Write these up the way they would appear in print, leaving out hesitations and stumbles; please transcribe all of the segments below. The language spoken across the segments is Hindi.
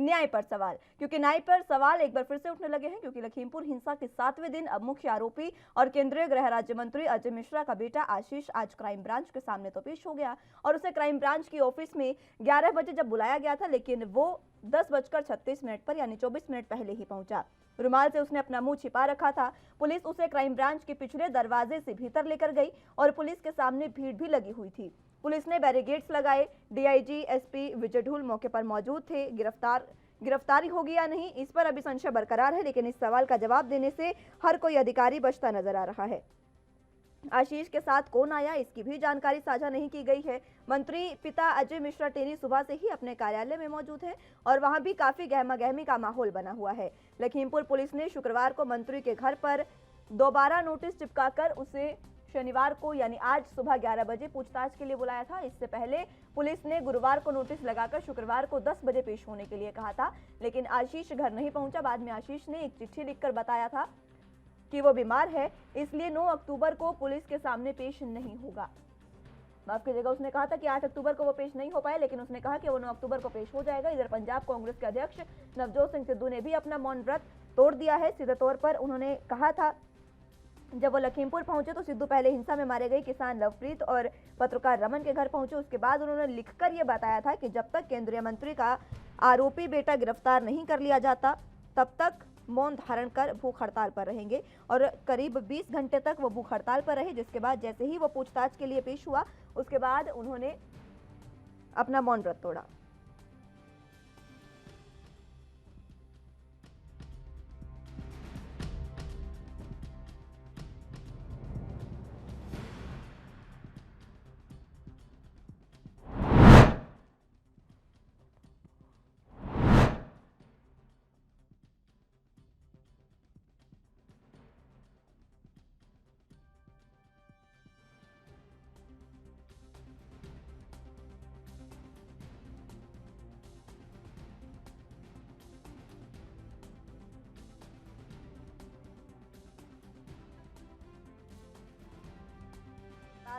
न्याय पर सवाल, क्योंकि न्याय पर सवाल एक बार फिर से उठने लगे हैं, क्योंकि लखीमपुर हिंसा के 7वें दिन अब मुख्य आरोपी और केंद्रीय गृह राज्य मंत्री अजय मिश्रा का बेटा आशीष आज क्राइम ब्रांच के सामने तो पेश हो गया और उसे क्राइम ब्रांच की ऑफिस में 11 बजे जब बुलाया गया था, लेकिन वो 10:36 पर यानी 24 मिनट पहले ही पहुंचा। रुमाल से उसने अपना मुंह छिपा रखा था। पुलिस उसे क्राइम ब्रांच के पिछले दरवाजे से भीतर लेकर गई और पुलिस के सामने भीड़ भी लगी हुई थी। पुलिस ने बैरिकेड्स लगाए। डीआईजी एसपी विजय ढुल मौके पर मौजूद थे। गिरफ्तारी होगी या नहीं, इस पर अभी संशय बरकरार है, लेकिन इस सवाल का जवाब देने से हर कोई अधिकारी बचता नजर आ रहा है। आशीष के साथ कौन आया, इसकी भी जानकारी साझा नहीं की गई है। मंत्री पिता अजय मिश्रा टेनी सुबह से ही अपने कार्यालय में मौजूद है और वहां भी काफी गहमागहमी का माहौल बना हुआ है। लखीमपुर पुलिस ने शुक्रवार को मंत्री के घर पर दोबारा नोटिस चिपकाकर उसे शनिवार को यानी आज सुबह 11 बजे पूछताछ के लिए बुलाया था। इससे पहले पुलिस ने गुरुवार को नोटिस लगाकर शुक्रवार को 10 बजे पेश होने के लिए कहा था, लेकिन आशीष घर नहीं पहुंचा। बाद में आशीष ने एक चिट्ठी लिखकर बताया था कि वो बीमार है, इसलिए 9 अक्टूबर को पुलिस के सामने पेश नहीं होगा। माफ कीजिएगा, उसने कहा था कि 8 अक्टूबर को वो पेश नहीं हो पाए, लेकिन उसने कहा कि वो 9 अक्टूबर को पेश हो जाएगा। इधर पंजाब कांग्रेस के अध्यक्ष नवजोत सिंह सिद्धू ने भी अपना मौन व्रत तोड़ दिया है। सीधे तौर पर उन्होंने कहा था, जब वो लखीमपुर पहुंचे तो सिद्धू पहले हिंसा में मारे गए किसान लवप्रीत और पत्रकार रमन के घर पहुंचे। उसके बाद उन्होंने लिखकर ये बताया था कि जब तक केंद्रीय मंत्री का आरोपी बेटा गिरफ्तार नहीं कर लिया जाता, तब तक मौन धारण कर भूख हड़ताल पर रहेंगे। और करीब 20 घंटे तक वो भूख हड़ताल पर रहे, जिसके बाद जैसे ही वो पूछताछ के लिए पेश हुआ, उसके बाद उन्होंने अपना मौन व्रत तोड़ा।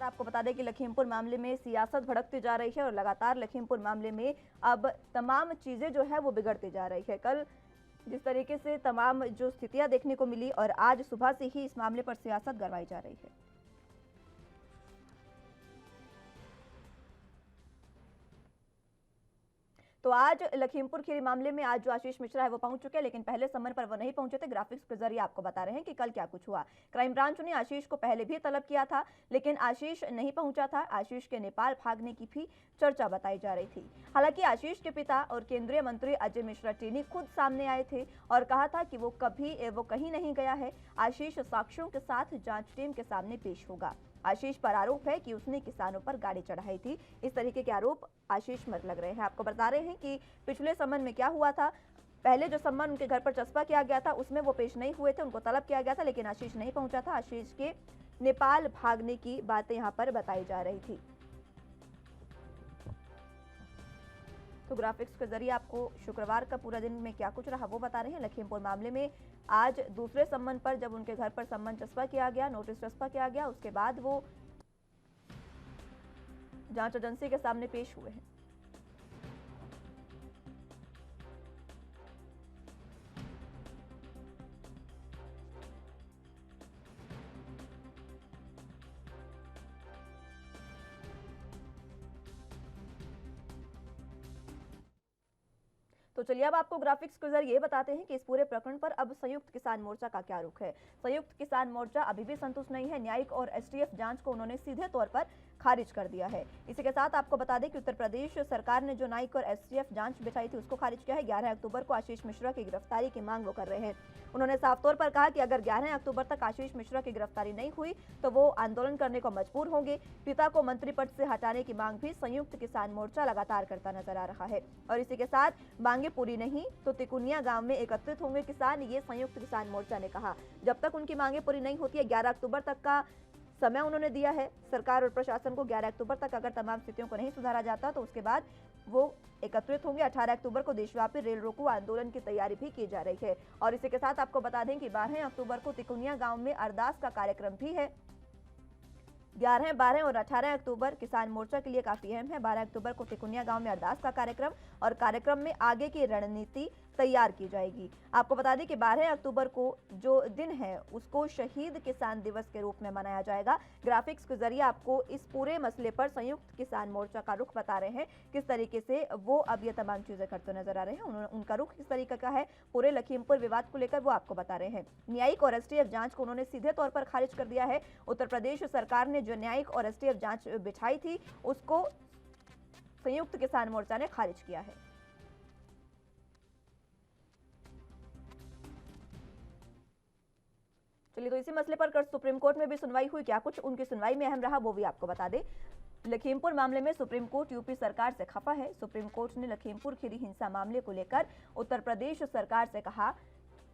आपको बता दें कि लखीमपुर मामले में सियासत भड़कती जा रही है और लगातार लखीमपुर मामले में अब तमाम चीजें जो है वो बिगड़ती जा रही है। कल जिस तरीके से तमाम जो स्थितियां देखने को मिली और आज सुबह से ही इस मामले पर सियासत गरमाई जा रही है। तो आज लखीमपुर खीरी मामले में आज जो आशीष मिश्रा है वो पहुंच चुके हैं, लेकिन पहले समन पर वो नहीं पहुंचे थे। ग्राफिक्स के जरिए आपको बता रहे हैं कि कल क्या कुछ हुआ। क्राइम ब्रांच ने आशीष को पहले भी तलब किया था, लेकिन आशीष नहीं पहुंचा था। आशीष के नेपाल भागने की भी चर्चा बताई जा रही थी। हालांकि आशीष के पिता और केंद्रीय मंत्री अजय मिश्रा टेनी खुद सामने आए थे और कहा था कि वो कहीं नहीं गया है। आशीष साक्ष्यों के साथ जांच टीम के सामने पेश होगा। आशीष पर आरोप है कि उसने किसानों पर गाड़ी चढ़ाई थी। इस तरीके के आरोप आशीष पर लग रहे हैं। आपको बता रहे हैं कि पिछले सम्मन में क्या हुआ था। पहले जो सम्मन उनके घर पर चस्पा किया गया था उसमें वो पेश नहीं हुए थे, उनको तलब किया गया था, लेकिन आशीष नहीं पहुंचा था। आशीष के नेपाल भागने की बातें यहां पर बताई जा रही थी। तो ग्राफिक्स के जरिए आपको शुक्रवार का पूरा दिन में क्या कुछ रहा वो बता रहे हैं। लखीमपुर मामले में आज दूसरे सम्मन पर जब उनके घर पर सम्मन चस्पा किया गया, नोटिस चस्पा किया गया, उसके बाद वो जांच एजेंसी के सामने पेश हुए हैं। तो चलिए अब आपको ग्राफिक्स के जरिए बताते हैं कि इस पूरे प्रकरण पर अब संयुक्त किसान मोर्चा का क्या रुख है। संयुक्त किसान मोर्चा अभी भी संतुष्ट नहीं है। न्यायिक और एसटीएफ जांच को उन्होंने सीधे तौर पर खारिज कर दिया है। इसी के साथ आपको बता दें कि उत्तर प्रदेश सरकार ने जो न्यायिक और एसटीएफ जांच बिठाई थी उसको खारिज किया है। 11 अक्टूबर को आशीष मिश्रा की गिरफ्तारी की मांग वो कर रहे हैं। उन्होंने साफ तौर पर कहा कि अगर 11 अक्टूबर तक आशीष मिश्रा की गिरफ्तारी नहीं हुई तो वो आंदोलन करने को मजबूर होंगे। पिता को मंत्री पद से हटाने की मांग भी संयुक्त किसान मोर्चा लगातार करता नजर आ रहा है। और इसी के साथ मांगे पूरी नहीं तो तिकुनिया गांव में एकत्रित होंगे किसान, ये संयुक्त किसान मोर्चा ने कहा। जब तक उनकी मांगे पूरी नहीं होती है, 11 अक्टूबर तक का समय उन्होंने दिया है सरकार और प्रशासन को। 11 अक्टूबर तक अगर तमाम स्थितियों को नहीं सुधारा जाता तो उसके बाद वो एकत्रित होंगे। 18 अक्टूबर को देशव्यापी रेल रोको आंदोलन की तैयारी भी की जा रही है। और इसी के साथ आपको बता दें कि 12 अक्टूबर को तिकुनिया गांव में अरदास का कार्यक्रम भी है। 11, 12 और 18 अक्टूबर किसान मोर्चा के लिए काफी अहम है। 12 अक्टूबर को तिकुनिया गांव में अरदास का कार्यक्रम और कार्यक्रम में आगे की रणनीति तैयार की जाएगी। आपको बता दें कि 12 अक्टूबर को जो दिन है उसको शहीद किसान दिवस के रूप में मनाया जाएगा। ग्राफिक्स के जरिए आपको इस पूरे मसले पर संयुक्त किसान मोर्चा का रुख बता रहे हैं, किस तरीके से वो अब ये तमाम चीजें करते नजर आ रहे हैं। उनका रुख किस तरीके का है पूरे लखीमपुर विवाद को लेकर वो आपको बता रहे हैं। न्यायिक और एसटीएफ जांच को उन्होंने सीधे तौर पर खारिज कर दिया है। उत्तर प्रदेश सरकार ने जो न्यायिक और एसटीएफ जांच बिछाई थी उसको संयुक्त किसान मोर्चा ने खारिज किया है। चलिए, तो इसी मसले पर कल सुप्रीम कोर्ट में भी सुनवाई हुई। क्या कुछ उनकी सुनवाई में अहम रहा वो भी आपको बता दें। लखीमपुर मामले में सुप्रीम कोर्ट यूपी सरकार से खफा है। सुप्रीम कोर्ट ने लखीमपुर खीरी हिंसा मामले को लेकर उत्तर प्रदेश सरकार से कहा,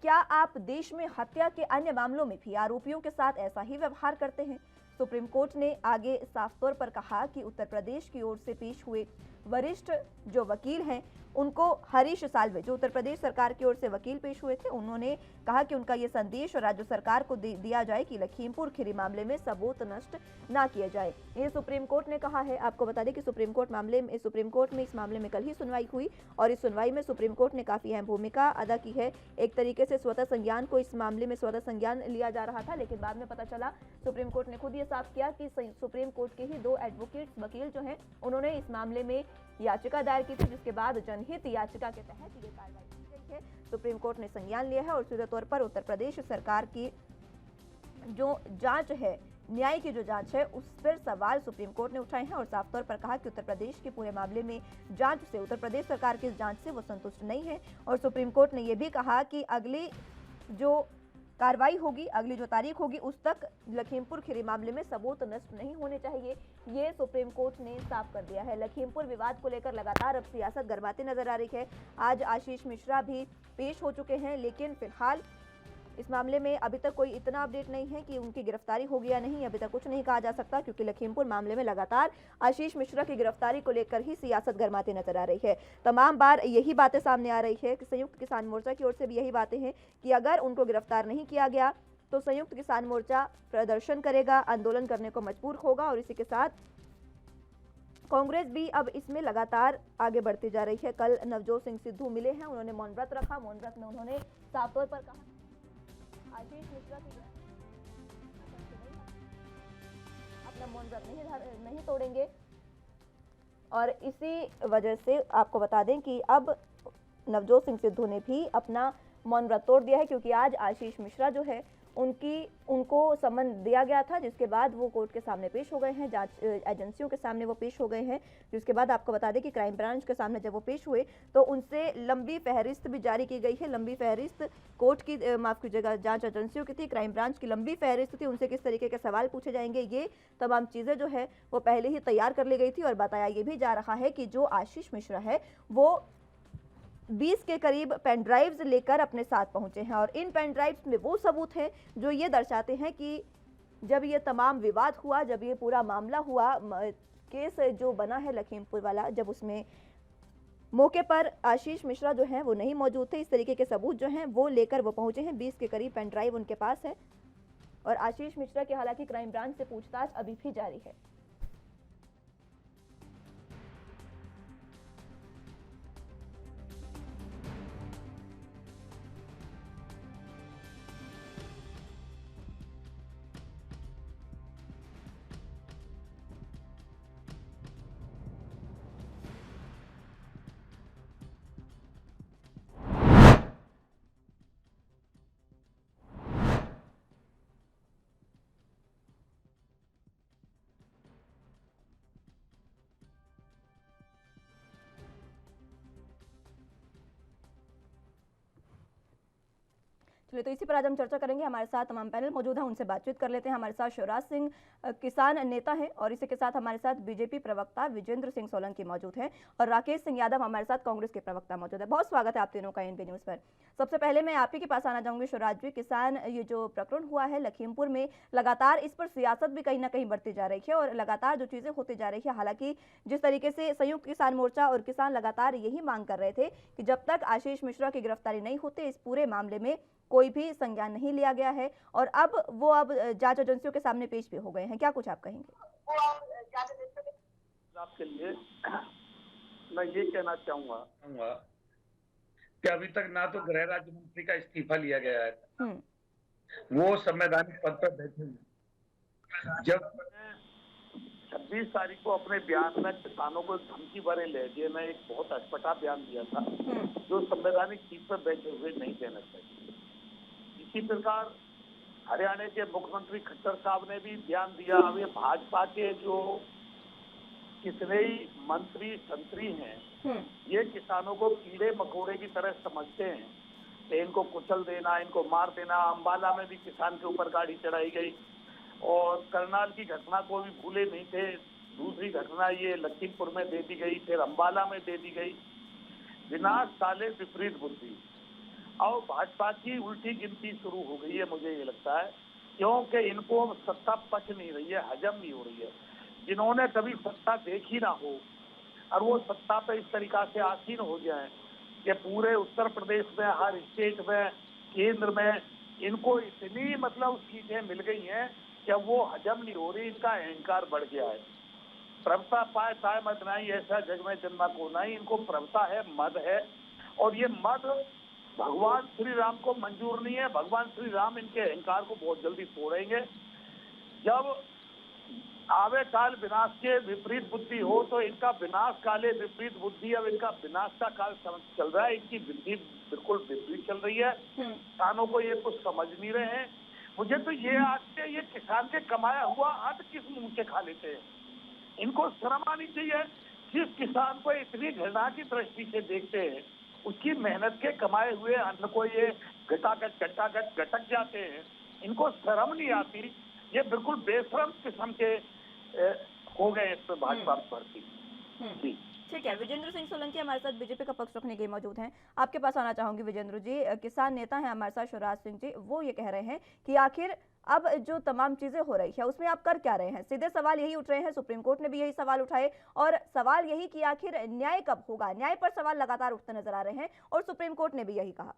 क्या आप देश में हत्या के अन्य मामलों में भी आरोपियों के साथ ऐसा ही व्यवहार करते हैं। सुप्रीम कोर्ट ने आगे साफ तौर पर कहा कि उत्तर प्रदेश की ओर से पेश हुए वरिष्ठ जो वकील हैं उनको हरीश साल्वे, जो उत्तर प्रदेश सरकार की ओर से वकील पेश हुए थे, उन्होंने कहा कि उनका ये संदेश राज्य सरकार को दिया जाए कि लखीमपुर खीरी मामले में सबूत नष्ट ना किए जाए। ये सुप्रीम कोर्ट ने कहा है। आपको बता दें कि सुप्रीम कोर्ट में इस मामले में कल ही सुनवाई हुई और इस सुनवाई में सुप्रीम कोर्ट ने काफी अहम भूमिका अदा की है। एक तरीके से स्वतः संज्ञान को इस मामले में स्वतः संज्ञान लिया जा रहा था, लेकिन बाद में पता चला सुप्रीम कोर्ट ने खुद ये साफ किया कि सुप्रीम कोर्ट के ही 2 एडवोकेट्स वकील जो हैं उन्होंने इस मामले में याचिका दायर की थी, जिसके बाद जनहित याचिका के तहत ये कार्रवाई की गई है। सुप्रीम कोर्ट ने संज्ञान लिया है और सीधे तौर पर उत्तर प्रदेश सरकार की जो जांच है, न्याय की जो जांच है, उस पर सवाल सुप्रीम कोर्ट ने उठाए हैं और साफ तौर पर कहा कि उत्तर प्रदेश के पूरे मामले में जांच से, उत्तर प्रदेश सरकार की जांच से वो संतुष्ट नहीं है। और सुप्रीम कोर्ट ने यह भी कहा कि अगली जो कार्रवाई होगी, अगली जो तारीख होगी, उस तक लखीमपुर खीरी मामले में सबूत नष्ट नहीं होने चाहिए। ये सुप्रीम कोर्ट ने साफ कर दिया है। लखीमपुर विवाद को लेकर लगातार अब सियासत गरमाती नजर आ रही है। आज आशीष मिश्रा भी पेश हो चुके हैं, लेकिन फिलहाल इस मामले में अभी तक कोई इतना अपडेट नहीं है कि उनकी गिरफ्तारी होगी या नहीं। अभी तक कुछ नहीं कहा जा सकता, क्योंकि लखीमपुर मामले में लगातार आशीष मिश्रा की गिरफ्तारी को लेकर ही सियासत गरमाती नजर आ रही है। तमाम बार यही बातें सामने आ रही है कि संयुक्त किसान मोर्चा की ओर से भी यही बातें हैं कि अगर उनको गिरफ्तार नहीं किया गया तो संयुक्त किसान मोर्चा प्रदर्शन करेगा, आंदोलन करने को मजबूर होगा। और इसी के साथ कांग्रेस भी अब इसमें लगातार आगे बढ़ती जा रही है। कल नवजोत सिंह सिद्धू मिले हैं, उन्होंने मौन व्रत रखा। मौन व्रत में उन्होंने साफ तौर पर कहा आशीष मिश्रा की अपना मौन व्रत नहीं तोड़ेंगे। और इसी वजह से आपको बता दें कि अब नवजोत सिंह सिद्धू ने भी अपना मौन व्रत तोड़ दिया है, क्योंकि आज आशीष मिश्रा जो है उनको समन दिया गया था, जिसके बाद वो कोर्ट के सामने पेश हो गए हैं, जांच एजेंसियों के सामने वो पेश हो गए हैं। जिसके बाद आपको बता दें कि क्राइम ब्रांच के सामने जब वो पेश हुए तो उनसे लंबी फहरिस्त भी जारी की गई है। लंबी फहरिस्त कोर्ट की, माफ कीजिएगा, जांच एजेंसियों की थी, क्राइम ब्रांच की लंबी फहरिस्त थी। उनसे किस तरीके के सवाल पूछे जाएंगे, ये तमाम चीज़ें जो है वो पहले ही तैयार कर ली गई थी। और बताया ये भी जा रहा है कि जो आशीष मिश्रा है वो 20 के करीब पेन ड्राइव्स लेकर अपने साथ पहुंचे हैं। और इन पेन ड्राइव्स में वो सबूत हैं जो ये दर्शाते हैं कि जब ये तमाम विवाद हुआ, जब ये पूरा मामला हुआ, केस जो बना है लखीमपुर वाला, जब उसमें मौके पर आशीष मिश्रा जो हैं वो नहीं मौजूद थे, इस तरीके के सबूत जो हैं वो लेकर वो पहुंचे हैं। 20 के करीब पेन ड्राइव उनके पास है। और आशीष मिश्रा की हालांकि क्राइम ब्रांच से पूछताछ अभी भी जारी है। चलिए, तो इसी पर आज हम चर्चा करेंगे। हमारे साथ तमाम पैनल मौजूद हैं, उनसे बातचीत कर लेते हैं। हमारे साथ शिवराज सिंह किसान नेता हैं और इसी के साथ हमारे साथ बीजेपी प्रवक्ता विजेंद्र सिंह सोलंकी मौजूद हैं और राकेश सिंह यादव हमारे साथ कांग्रेस के प्रवक्ता मौजूद है। बहुत स्वागत है आप तीनों का एनबी न्यूज़ पर। सबसे पहले मैं आप ही के पास आना चाहूंगी शिवराज जी। किसान ये जो प्रकरण हुआ है लखीमपुर में, लगातार इस पर सियासत भी कहीं ना कहीं बढ़ती जा रही है और लगातार जो चीज़ें होती जा रही है, हालांकि जिस तरीके से संयुक्त किसान मोर्चा और किसान लगातार यही मांग कर रहे थे कि जब तक आशीष मिश्रा की गिरफ्तारी नहीं होती, इस पूरे मामले में कोई भी संज्ञान नहीं लिया गया है और अब जांच एजेंसियों के सामने पेश भी हो गए हैं। क्या कुछ आप कहेंगे? आपके लिए मैं ये कहना चाहूंगा कि अभी तक ना तो गृह राज्य मंत्री का इस्तीफा लिया गया है, वो संवैधानिक पद पर बैठे हैं। जब 26 तारीख को अपने बयान में किसानों को धमकी भरे लहजे में एक बहुत अटपटा बयान दिया था, जो संवैधानिक सीट पर बैठे हुए नहीं देना चाहिए। इसी प्रकार हरियाणा के मुख्यमंत्री खट्टर साहब ने भी बयान दिया। अब ये भाजपा के जो कितने ही मंत्री संतरी हैं, ये किसानों को कीड़े मकोड़े की तरह समझते हैं कि इनको कुचल देना, इनको मार देना। अंबाला में भी किसान के ऊपर गाड़ी चढ़ाई गई और करनाल की घटना को भी भूले नहीं थे। दूसरी घटना ये लखीमपुर में दे दी गई, फिर अंबाला में दे दी गई। विनाश साले विपरीत बुद्धि। और भाजपा की उल्टी गिनती शुरू हो गई है, मुझे ये लगता है, क्योंकि इनको सत्ता पच नहीं रही है, हजम नहीं हो रही है। जिन्होंने कभी सत्ता देखी ना हो और वो सत्ता पे इस तरीका से आसीन हो जाए कि पूरे उत्तर प्रदेश में, हर स्टेट में, केंद्र में इनको इतनी सीटें मिल गई हैं कि वो हजम नहीं हो रही। इनका अहंकार बढ़ गया है। प्रभुता पाए ताय मत नहीं, ऐसा जग में जन्मा को नहीं। इनको प्रभुता है, मद है, और ये मद भगवान श्री राम को मंजूर नहीं है। भगवान श्री राम इनके अहंकार को बहुत जल्दी तोड़ेंगे। जब आवे काल विनाश के विपरीत बुद्धि हो, तो इनका विनाश काले विपरीत बुद्धि, अब इनका विनाश का काल चल रहा है। इनकी बुद्धि बिल्कुल विपरीत चल रही है। किसानों को ये कुछ समझ नहीं रहे हैं। मुझे तो ये आज के ये किसान के कमाया हुआ अन्न किस मुंह से खा लेते हैं। इनको शर्म आनी चाहिए। जिस किसान को इतनी घृणा की दृष्टि से देखते हैं, उसकी मेहनत के कमाए हुए अन्न को ये घटाघट गटक जाते हैं। इनको शर्म नहीं आती। ये बिल्कुल बेशरम किस्म के हो गए इस पर भाजपा भर्ती। जी ठीक है। विजेंद्र सिंह सोलंकी हमारे साथ बीजेपी का पक्ष रखने के लिए मौजूद हैं। आपके पास आना चाहूंगी विजेंद्र जी। किसान नेता हैं हमारे साथ शिवराज सिंह जी, वो ये कह रहे हैं कि आखिर अब जो तमाम चीजें हो रही है उसमें आप कर क्या रहे हैं। सीधे सवाल यही उठ रहे हैं, सुप्रीम कोर्ट ने भी यही सवाल उठाए और सवाल यही कि आखिर न्याय कब होगा। न्याय पर सवाल लगातार उठते नजर आ रहे हैं और सुप्रीम कोर्ट ने भी यही कहा।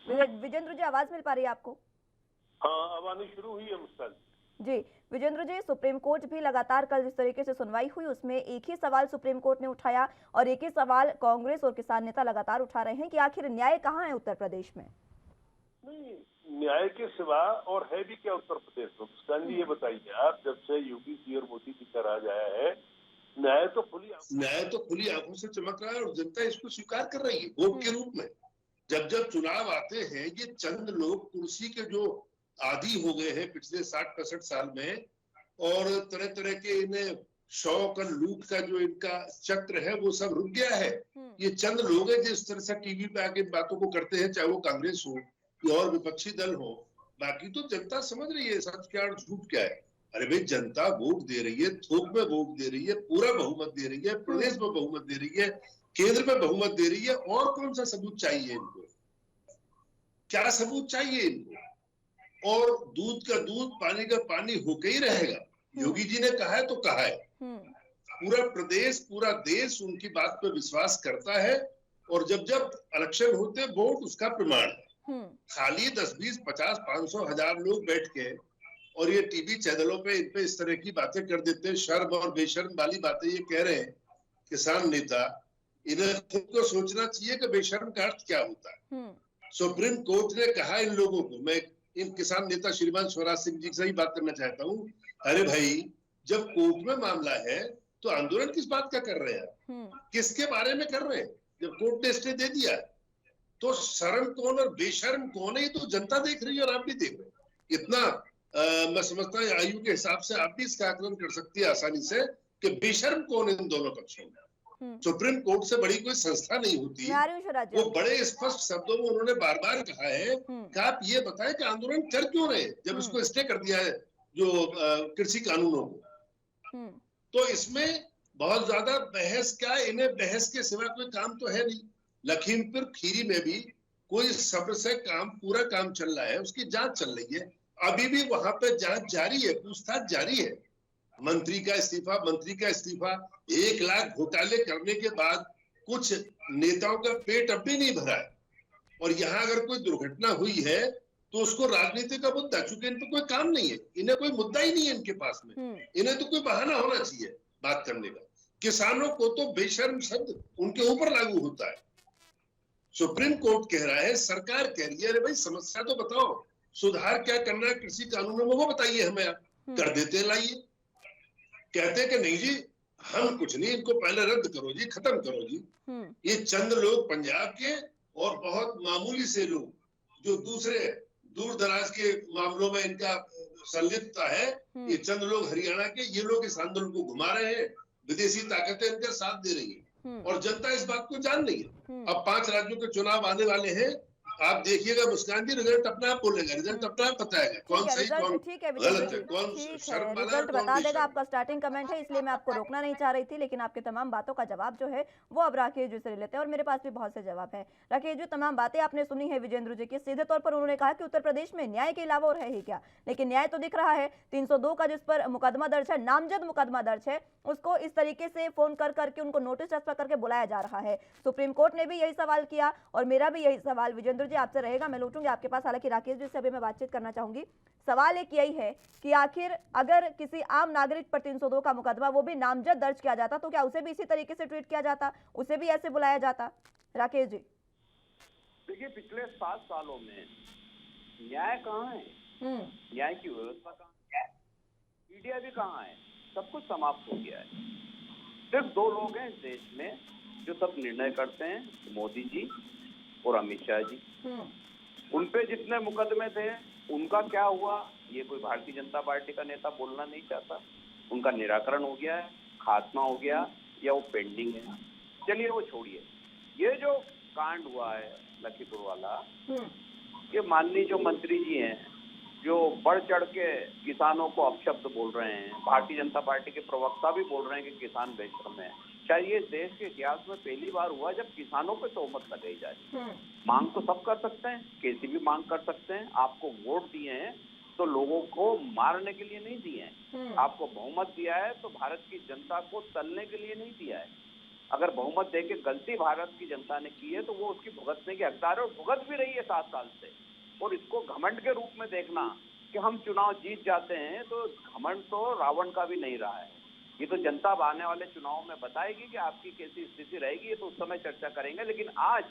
विजेंद्र जी, आवाज मिल पा रही है आपको? हाँ, अब आनी शुरू हुई है मुस्कान जी। विजेंद्र जी, सुप्रीम कोर्ट भी लगातार कल जिस तरीके से सुनवाई हुई उसमें एक ही सवाल सुप्रीम कोर्ट ने उठाया और एक ही सवाल कांग्रेस और किसान नेता लगातार उठा रहे हैं कि आखिर न्याय कहाँ है उत्तर प्रदेश में। नहीं, न्याय के सिवा और है भी क्या उत्तर प्रदेश में? मुस्कान जी ये बताइए आप, जब से योगी जी और मोदी जी का राज आया है, न्याय तो खुली आंखों से चमक रहा है और जनता इसको स्वीकार कर रही है वोट के रूप में। जब जब चुनाव आते हैं, ये चंद लोग कुर्सी के जो आदी हो गए हैं पिछले 60-65 साल में, और तरह तरह के इन्हें शौक और लूट का जो इनका चक्र है वो सब रुक गया है। ये चंद लोग हैं जिस तरह से टीवी पे आके बातों को करते हैं, चाहे वो कांग्रेस हो या और विपक्षी दल हो। बाकी तो जनता समझ रही है सच क्या और झूठ क्या है। अरे भाई, जनता वोट दे रही है, थोक में वोट दे रही है, पूरा बहुमत दे रही है, प्रदेश में बहुमत दे रही है, केंद्र में बहुमत दे रही है। और कौन सा सबूत चाहिए इनको? क्या सबूत चाहिए इनको? और दूध का दूध, पानी का पानी होके ही रहेगा। योगी जी ने कहा है तो कहा है। पूरा प्रदेश, पूरा देश उनकी बात पर विश्वास करता है और जब जब इलेक्शन होते वोट उसका प्रमाण है। खाली 10, 20, 50, 500, 1000 लोग बैठ के और ये टीवी चैनलों पे इन पे इस तरह की बातें कर देते हैं, शर्म और बेशर्म वाली बातें ये कह रहे हैं किसान नेता। इन्हें खुद को सोचना चाहिए कि बेशर्म का अर्थ क्या होता है। सुप्रीम कोर्ट ने कहा इन लोगों को, मैं इन किसान नेता श्रीमान शिवराज सिंह जी से ही बात करना चाहता हूँ, अरे भाई, जब कोर्ट में मामला है तो आंदोलन किस बात का कर रहे हैं? किसके बारे में कर रहे हैं? जब कोर्ट ने स्टे दे दिया तो शर्म कौन और बेशर्म कौन है, ये तो जनता देख रही है और आप भी देख रहे हैं। इतना मैं समझता हूँ आयु के हिसाब से आप भी इसका आकलन कर सकती है आसानी से कि बेशर्म कौन है इन दोनों पक्षों में। सुप्रीम कोर्ट से बड़ी कोई संस्था नहीं होती। वो बड़े स्पष्ट शब्दों में उन्होंने बार बार कहा है कि आप ये बताएं कि आंदोलन कर क्यों रहे जब इसको स्टे कर दिया है जो कृषि कानूनों को। तो इसमें बहुत ज्यादा बहस क्या, इन्हें बहस के सिवा कोई काम तो है नहीं। लखीमपुर खीरी में भी कोई सब्र से पूरा काम चल रहा है, उसकी जांच चल रही है, अभी भी वहां पे जांच जारी है, पूछताछ जारी है। मंत्री का इस्तीफा 1 लाख घोटाले करने के बाद कुछ नेताओं का पेट अब भी नहीं भरा है, और यहाँ अगर कोई दुर्घटना हुई है तो उसको राजनीति का मुद्दा, चूंकि इन पर कोई काम नहीं है, इन्हें कोई मुद्दा ही नहीं है इनके पास में, इन्हें तो कोई बहाना होना चाहिए बात करने का। किसानों को तो बेशर्म शब्द उनके ऊपर लागू होता है। सुप्रीम कोर्ट कह रहा है, सरकार कह रही है, अरे भाई समस्या तो बताओ, सुधार क्या करना है कृषि कानूनों में वो बताइए हमें, आप कर देते लाइए। कहते हैं कि नहीं जी हम कुछ नहीं, इनको पहले रद्द करो जी, खत्म करो जी। ये चंद लोग पंजाब के और बहुत मामूली से लोग जो दूसरे दूर दराज के मामलों में इनका संलिप्तता है, ये चंद लोग हरियाणा के, ये लोग इस आंदोलन को घुमा रहे हैं, विदेशी ताकतें इनका साथ दे रही है और जनता इस बात को जान रही है। अब 5 राज्यों के चुनाव आने वाले हैं, आप देखिएगा मुस्कान जी, रिजल्ट अपने आप बोलेगा, रिजल्ट अपने आप बताएगा कौन सही कौन गलत है, कौन शर्म वाला है, रिजल्ट बता देगा। आपका स्टार्टिंग कमेंट है, इसलिए मैं आपको रोकना नहीं चाह रही थी, लेकिन आपके तमाम बातों का जवाब जो है वो अब राकेश जी से ले लेते हैं और मेरे पास भी बहुत से जवाब है। राकेश जी, तमाम बातें आपने सुनी है विजेंद्र जी की। सीधे तौर पर उन्होंने कहा कि उत्तर प्रदेश में न्याय के अलावा और है ही क्या, लेकिन न्याय तो दिख रहा है। 302 का जिस पर मुकदमा दर्ज है, नामजद मुकदमा दर्ज है, उसको इस तरीके से फोन कर करके उनको नोटिस ट्रांसफर करके बुलाया जा रहा है। सुप्रीम कोर्ट ने भी यही सवाल किया और मेरा भी यही सवाल विजेंद्र जी आपसे रहेगा, मैं लौटूंगी आपके पास। हालांकि राकेश जी से अभी मैं बातचीत करना चाहूंगी। सवाल एक यही है कि आखिर अगर किसी आम नागरिक पर 302 का मुकदमा, वो भी नामजद दर्ज किया जाता, तो क्या उसे भी इसी तरीके से ट्रीट किया जाता, उसे भी ऐसे बुलाया जाता? राकेश जी, देखिए पिछले 7 सालों में न्याय कहाँ है, न्याय की व्यवस्था कहाँ है, मीडिया भी कहाँ है, सब कुछ समाप्त हो गया है। सिर्फ 2 लोग हैं इस देश में जो सब निर्णय करते हैं, मोदी जी और अमित शाह जी। उन पे जितने मुकदमे थे उनका क्या हुआ, ये कोई भारतीय जनता पार्टी का नेता बोलना नहीं चाहता। उनका निराकरण हो गया है, खात्मा हो गया, या वो पेंडिंग है, चलिए वो छोड़िए। ये जो कांड हुआ है लखीमपुर वाला, ये माननीय जो मंत्री जी हैं जो बढ़ चढ़ के किसानों को अपशब्द बोल रहे हैं, भारतीय जनता पार्टी के प्रवक्ता भी बोल रहे हैं कि किसान बेशर्म है। शायद ये देश के इतिहास में पहली बार हुआ जब किसानों पे तोहमत लगाई जा रही है। मांग तो सब कर सकते हैं, कैसी भी मांग कर सकते हैं। आपको वोट दिए हैं तो लोगों को मारने के लिए नहीं दिए हैं, आपको बहुमत दिया है तो भारत की जनता को तलने के लिए नहीं दिया है। अगर बहुमत देके गलती भारत की जनता ने की है तो वो उसकी भुगतने के हकदार है और भुगत भी रही है 7 साल से। और इसको घमंड के रूप में देखना कि हम चुनाव जीत जाते हैं, तो घमंड तो रावण का भी नहीं रहा है। ये तो जनता आने वाले चुनाव में बताएगी कि आपकी कैसी स्थिति रहेगी, ये तो उस समय चर्चा करेंगे। लेकिन आज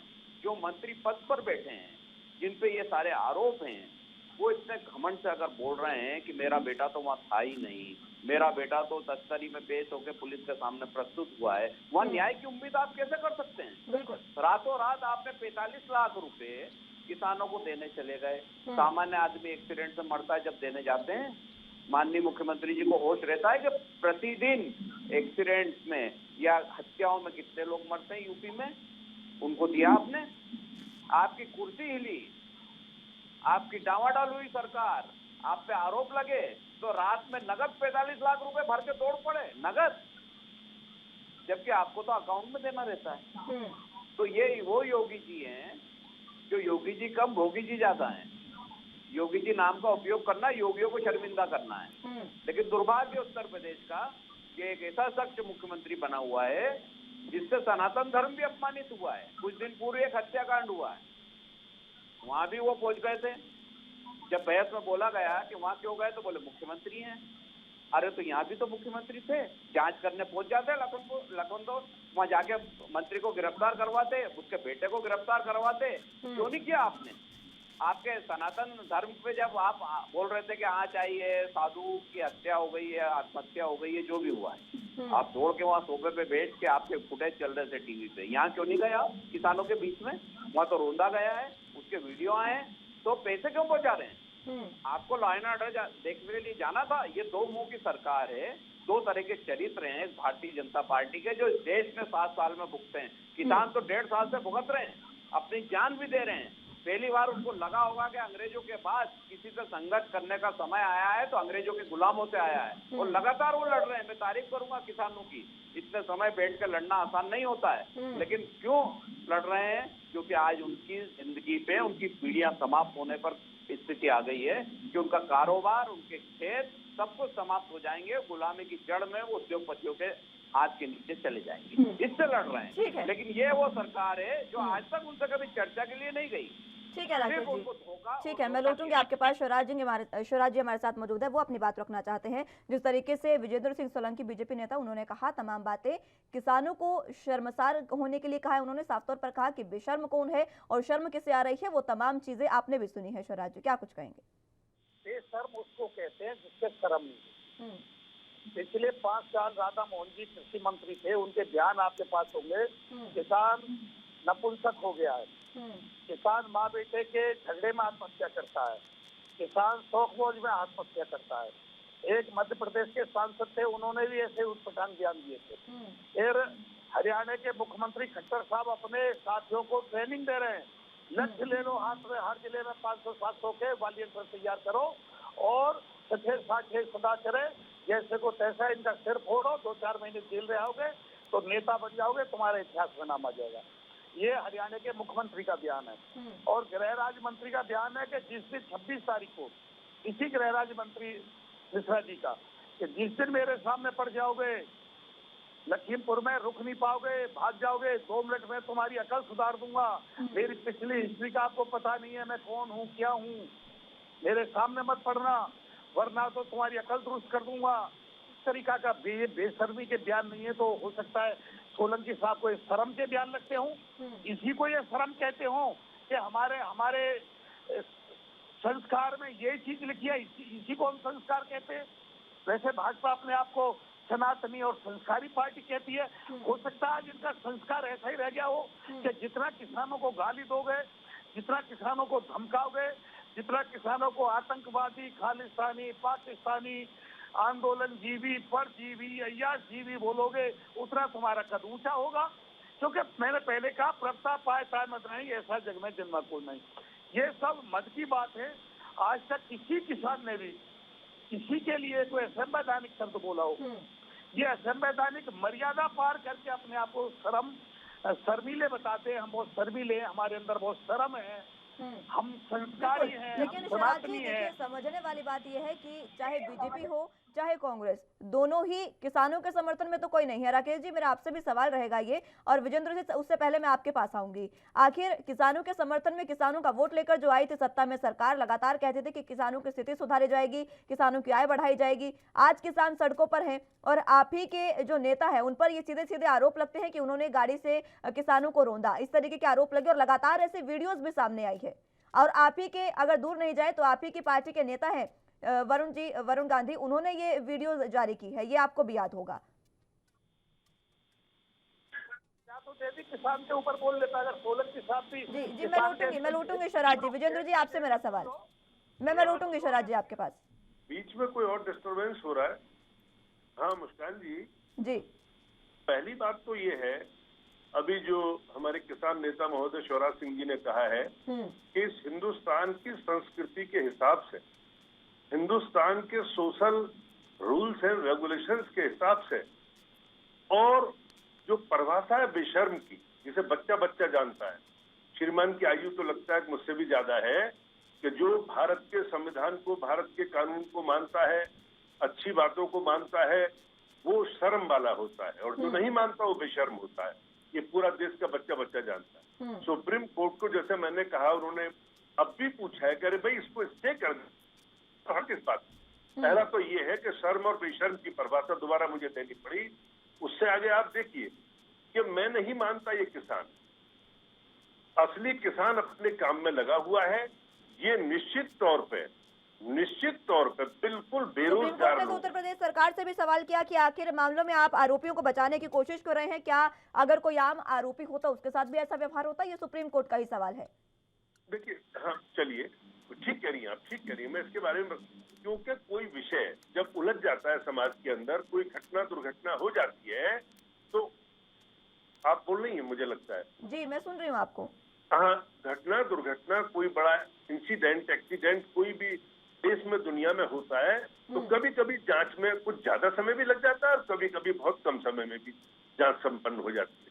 जो मंत्री पद पर बैठे हैं, जिन पे ये सारे आरोप हैं, वो इतने घमंड से अगर बोल रहे हैं कि मेरा बेटा तो वहाँ था ही नहीं, मेरा बेटा तो तस्करी में पेश होकर पुलिस के सामने प्रस्तुत हुआ है, वहाँ न्याय की उम्मीद आप कैसे कर सकते हैं? रातों रात आपने 45 लाख रुपए किसानों को देने चले गए। सामान्य आदमी एक्सीडेंट से मरता है जब देने जाते हैं, माननीय मुख्यमंत्री जी को होश रहता है कि प्रतिदिन एक्सीडेंट में या हत्याओं में कितने लोग मरते हैं यूपी में? उनको दिया आपने, आपकी कुर्सी हिली, आपकी डावाडाल हुई सरकार, आप पे आरोप लगे तो रात में नगद 45 लाख रुपए भर के तोड़ पड़े, नगद, जबकि आपको तो अकाउंट में देना रहता है। तो ये वो योगी जी हैं जो योगी जी कम भोगी जी ज्यादा हैं। योगी जी नाम का उपयोग करना योगियों को शर्मिंदा करना है। लेकिन दुर्भाग्य उत्तर प्रदेश का ये एक ऐसा शख्स मुख्यमंत्री बना हुआ है जिससे सनातन धर्म भी अपमानित हुआ है। कुछ दिन पूर्व एक हत्याकांड हुआ है, वहां भी वो पहुंच गए थे। जब बहस में बोला गया कि वहां क्यों गए तो बोले मुख्यमंत्री हैं। अरे तो यहाँ भी तो मुख्यमंत्री थे, जांच करने पहुंच जाते लखनऊ, वहां जाके मंत्री को गिरफ्तार करवाते, उसके बेटे को गिरफ्तार करवाते। क्यों नहीं किया आपने? आपके सनातन धर्म पे जब आप बोल रहे थे कि हाँ चाहिए, साधु की हत्या हो गई है, आत्महत्या हो गई है, जो भी हुआ है, आप दौड़ के वहाँ सोफे पे बैठ के आपके फुटेज चल रहे थे टीवी पे, यहाँ क्यों नहीं गया किसानों के बीच में? वहाँ तो रोंदा गया है, उसके वीडियो आए हैं, तो पैसे क्यों पहुंचा रहे हैं? आपको लॉ एंड ऑर्डर देखने के लिए जाना था। ये 2 मुंह की सरकार है, 2 तरह के चरित्र हैं भारतीय जनता पार्टी के जो इस देश में 7 साल में भुगते हैं। किसान तो 1.5 साल से भुगत रहे हैं, अपनी जान भी दे रहे हैं। पहली बार उनको लगा होगा कि अंग्रेजों के बाद किसी से संघर्ष करने का समय आया है तो अंग्रेजों के गुलामों से आया है, और लगातार वो लड़ रहे हैं। मैं तारीफ करूंगा किसानों की, इतने समय बैठ कर लड़ना आसान नहीं होता है, लेकिन क्यों लड़ रहे हैं? क्योंकि आज उनकी जिंदगी पे उनकी पीढ़ियां समाप्त होने पर स्थिति आ गई है कि उनका कारोबार, उनके खेत सब कुछ समाप्त हो जाएंगे। गुलामी की जड़ में वो उद्योगपतियों के हाथ के नीचे चले जाएंगे। इससे लड़ रहे ठीक है। हैं। लेकिन ये वो सरकार है जो आज तक उनसे कभी चर्चा के लिए नहीं गई। ठीक है राकेश सिर्फ जी, उनको धोखा ठीक और है, मैं धोखा लौटूंगी दिया। आपके पास। शिवराज जी हमारे साथ मौजूद है, वो अपनी बात रखना चाहते हैं। जिस तरीके से विजेंद्र सिंह सोलंकी बीजेपी नेता, उन्होंने कहा तमाम बातें, किसानों को शर्मसार होने के लिए कहा है। उन्होंने साफ तौर पर कहा कि बेशर्म कौन है और शर्म किसे आ रही है, वो तमाम चीजें आपने भी सुनी है। शिवराज जी, क्या कुछ कहेंगे? बेशर्म उसको कहते हैं जिसके शर्म नहीं। पिछले 5 साल राधा मोहन जी कृषि मंत्री थे, उनके बयान आपके पास होंगे। किसान नपुंसक हो गया है, किसान माँ बेटे के झगड़े में आत्महत्या करता है, किसान शौक मौज में आत्महत्या करता है। एक मध्य प्रदेश के सांसद थे, उन्होंने भी ऐसे उटपटांग बयान दिए थे। फिर हरियाणा के मुख्यमंत्री खट्टर साहब अपने साथियों को ट्रेनिंग दे रहे हैं, लक्ष्य ले लो हाथ में, हर जिले में 500-700 के वॉलंटियर तैयार करो और सठे साठे सदा करे, जैसे को तैसा इनका सिर फोड़ो, 2-4 महीने जेल रहे होगे तो नेता बन जाओगे, तुम्हारे इतिहास में नाम आ जाएगा। ये हरियाणा के मुख्यमंत्री का बयान है। और गृह राज्य मंत्री का बयान है कि जिस दिन 26 तारीख को इसी गृह राज्य मंत्री मिश्रा जी का, कि जिस दिन मेरे सामने पड़ जाओगे लखीमपुर में, रुक नहीं पाओगे, भाग जाओगे, 2 मिनट में तुम्हारी अकल सुधार दूंगा। मेरी पिछली हिस्ट्री का आपको पता नहीं है, मैं कौन हूँ क्या हूँ, मेरे सामने मत पड़ना वरना तो तुम्हारी अकल दुरुस्त कर दूंगा। इस तरीका का बेशर्मी के बयान नहीं है। तो हो सकता है सोलंकी साहब को शर्म के बयान लगते हों, इसी को ये शर्म कहते हों कि हमारे संस्कार में ये चीज लिखी है, इसी को हम संस्कार कहते हैं। वैसे भाजपा अपने आप को सनातनी और संस्कारी पार्टी कहती है। हो सकता है जिनका संस्कार ऐसा ही रह गया हो कि जितना किसानों को गाली दोगे, जितना किसानों को धमकाओगे, जितना किसानों को आतंकवादी, खालिस्तानी, पाकिस्तानी, आंदोलन जीवी, परजीवी, अय्याश जीवी बोलोगे, उतना तुम्हारा कद ऊंचा होगा। क्योंकि मैंने पहले कहा, प्रभुता पाए ताय मत नहीं, ऐसा जग में जन्मा कोई नहीं। ये सब मत की बात है। आज तक किसी किसान ने भी किसी के लिए कोई असंवैधानिक शब्द बोला हो, ये असंवैधानिक मर्यादा पार करके अपने आप को शर्मीले बताते हैं। हम बहुत शर्मीले हैं, हमारे अंदर बहुत शर्म है, हम संस्कारी हैं, लेकिन हम सनातनी हैं। समझने वाली बात यह है कि चाहे बीजेपी हो चाहे कांग्रेस, दोनों ही किसानों के समर्थन में तो कोई नहीं है। राकेश जी, मेरा आपसे भी सवाल रहेगा ये, और विजेंद्र जी उससे पहले मैं आपके पास आऊंगी। आखिर किसानों के समर्थन में, किसानों का वोट लेकर जो आई थी सत्ता में सरकार, लगातार कहते थे कि किसानों की स्थिति सुधारी जाएगी, किसानों की आय बढ़ाई जाएगी। आज किसान सड़कों पर हैं और आप ही के जो नेता है उन पर ये सीधे सीधे आरोप लगते हैं कि उन्होंने गाड़ी से किसानों को रौंदा, इस तरीके के आरोप लगे और लगातार ऐसे वीडियोज भी सामने आई है। और आप ही के, अगर दूर नहीं जाए तो आप ही की पार्टी के नेता हैं वरुण गांधी, उन्होंने ये वीडियो जारी की है, ये आपको भी याद होगा। या तो देवी किसान के ऊपर बोल लेता, अगर सोलंकी साहब भी। जी मैं लौटूंगी शिवराज जी। विजेंद्र जी, आपसे मेरा सवाल, मैं लौटूंगी शिवराज जी आपके पास। बीच में कोई और डिस्टर्बेंस हो रहा है। हाँ मुस्कान जी, पहली बात तो ये है, अभी जो हमारे किसान नेता महोदय शिवराज सिंह जी ने कहा है कि इस हिंदुस्तान की संस्कृति के हिसाब से, हिंदुस्तान के सोशल रूल्स एंड रेगुलेशंस के हिसाब से, और जो परिभाषा है बेशर्म की, जिसे बच्चा बच्चा जानता है, श्रीमान की आयु तो लगता है मुझसे भी ज्यादा है, कि जो भारत के संविधान को, भारत के कानून को मानता है, अच्छी बातों को मानता है, वो शर्म वाला होता है, और जो नहीं मानता वो बेशर्म होता है। ये पूरा देश का बच्चा बच्चा जानता है। सुप्रीम कोर्ट को, जैसे मैंने कहा, उन्होंने अब भी पूछा है कि अरे भाई इसको स्टे कर दे, तो हक इस बात। पहला तो ये है कि शर्म और बेशर्म की परिभाषा दोबारा मुझे देनी पड़ी। उससे आगे आप देखिए कि मैं नहीं मानता ये किसान, असली किसान अपने काम में लगा हुआ है। ये निश्चित तौर पे बिल्कुल बेरोजगार लोग। उत्तर प्रदेश सरकार से भी सवाल किया कि आखिर मामलों में आप आरोपियों को बचाने की कोशिश कर रहे हैं, क्या अगर कोई आम आरोपी होता उसके साथ भी ऐसा व्यवहार होता? ये सुप्रीम कोर्ट का ही सवाल है। देखिए, हाँ चलिए, ठीक कह रही हैं आप, ठीक कह रही हैं। मैं इसके बारे में, क्योंकि कोई विषय जब उलझ जाता है समाज के अंदर, कोई घटना दुर्घटना हो जाती है, तो आप बोल रही हैं, मुझे लगता है। जी मैं सुन रही हूँ आपको। हाँ, घटना दुर्घटना, कोई बड़ा इंसिडेंट, एक्सीडेंट कोई भी देश में दुनिया में होता है, तो कभी कभी जांच में कुछ ज्यादा समय भी लग जाता है और कभी कभी बहुत कम समय में भी जांच संपन्न हो जाती है।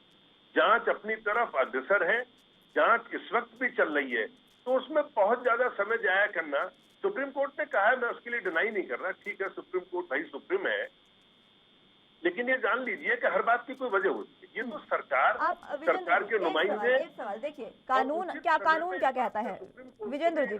जांच अपनी तरफ अग्रसर है, जांच इस वक्त भी चल रही है, तो उसमें बहुत ज्यादा समय जाया करना, सुप्रीम कोर्ट ने कहा है, मैं उसके लिए डिनाई नहीं कर रहा। ठीक है, सुप्रीम कोर्ट भाई सुप्रीम है, लेकिन ये जान लीजिए कि हर बात की कोई वजह होती है। ये तो सरकार के नुमाइंदे। एक सवाल देखिए, कानून क्या कहता है विजेंद्र जी,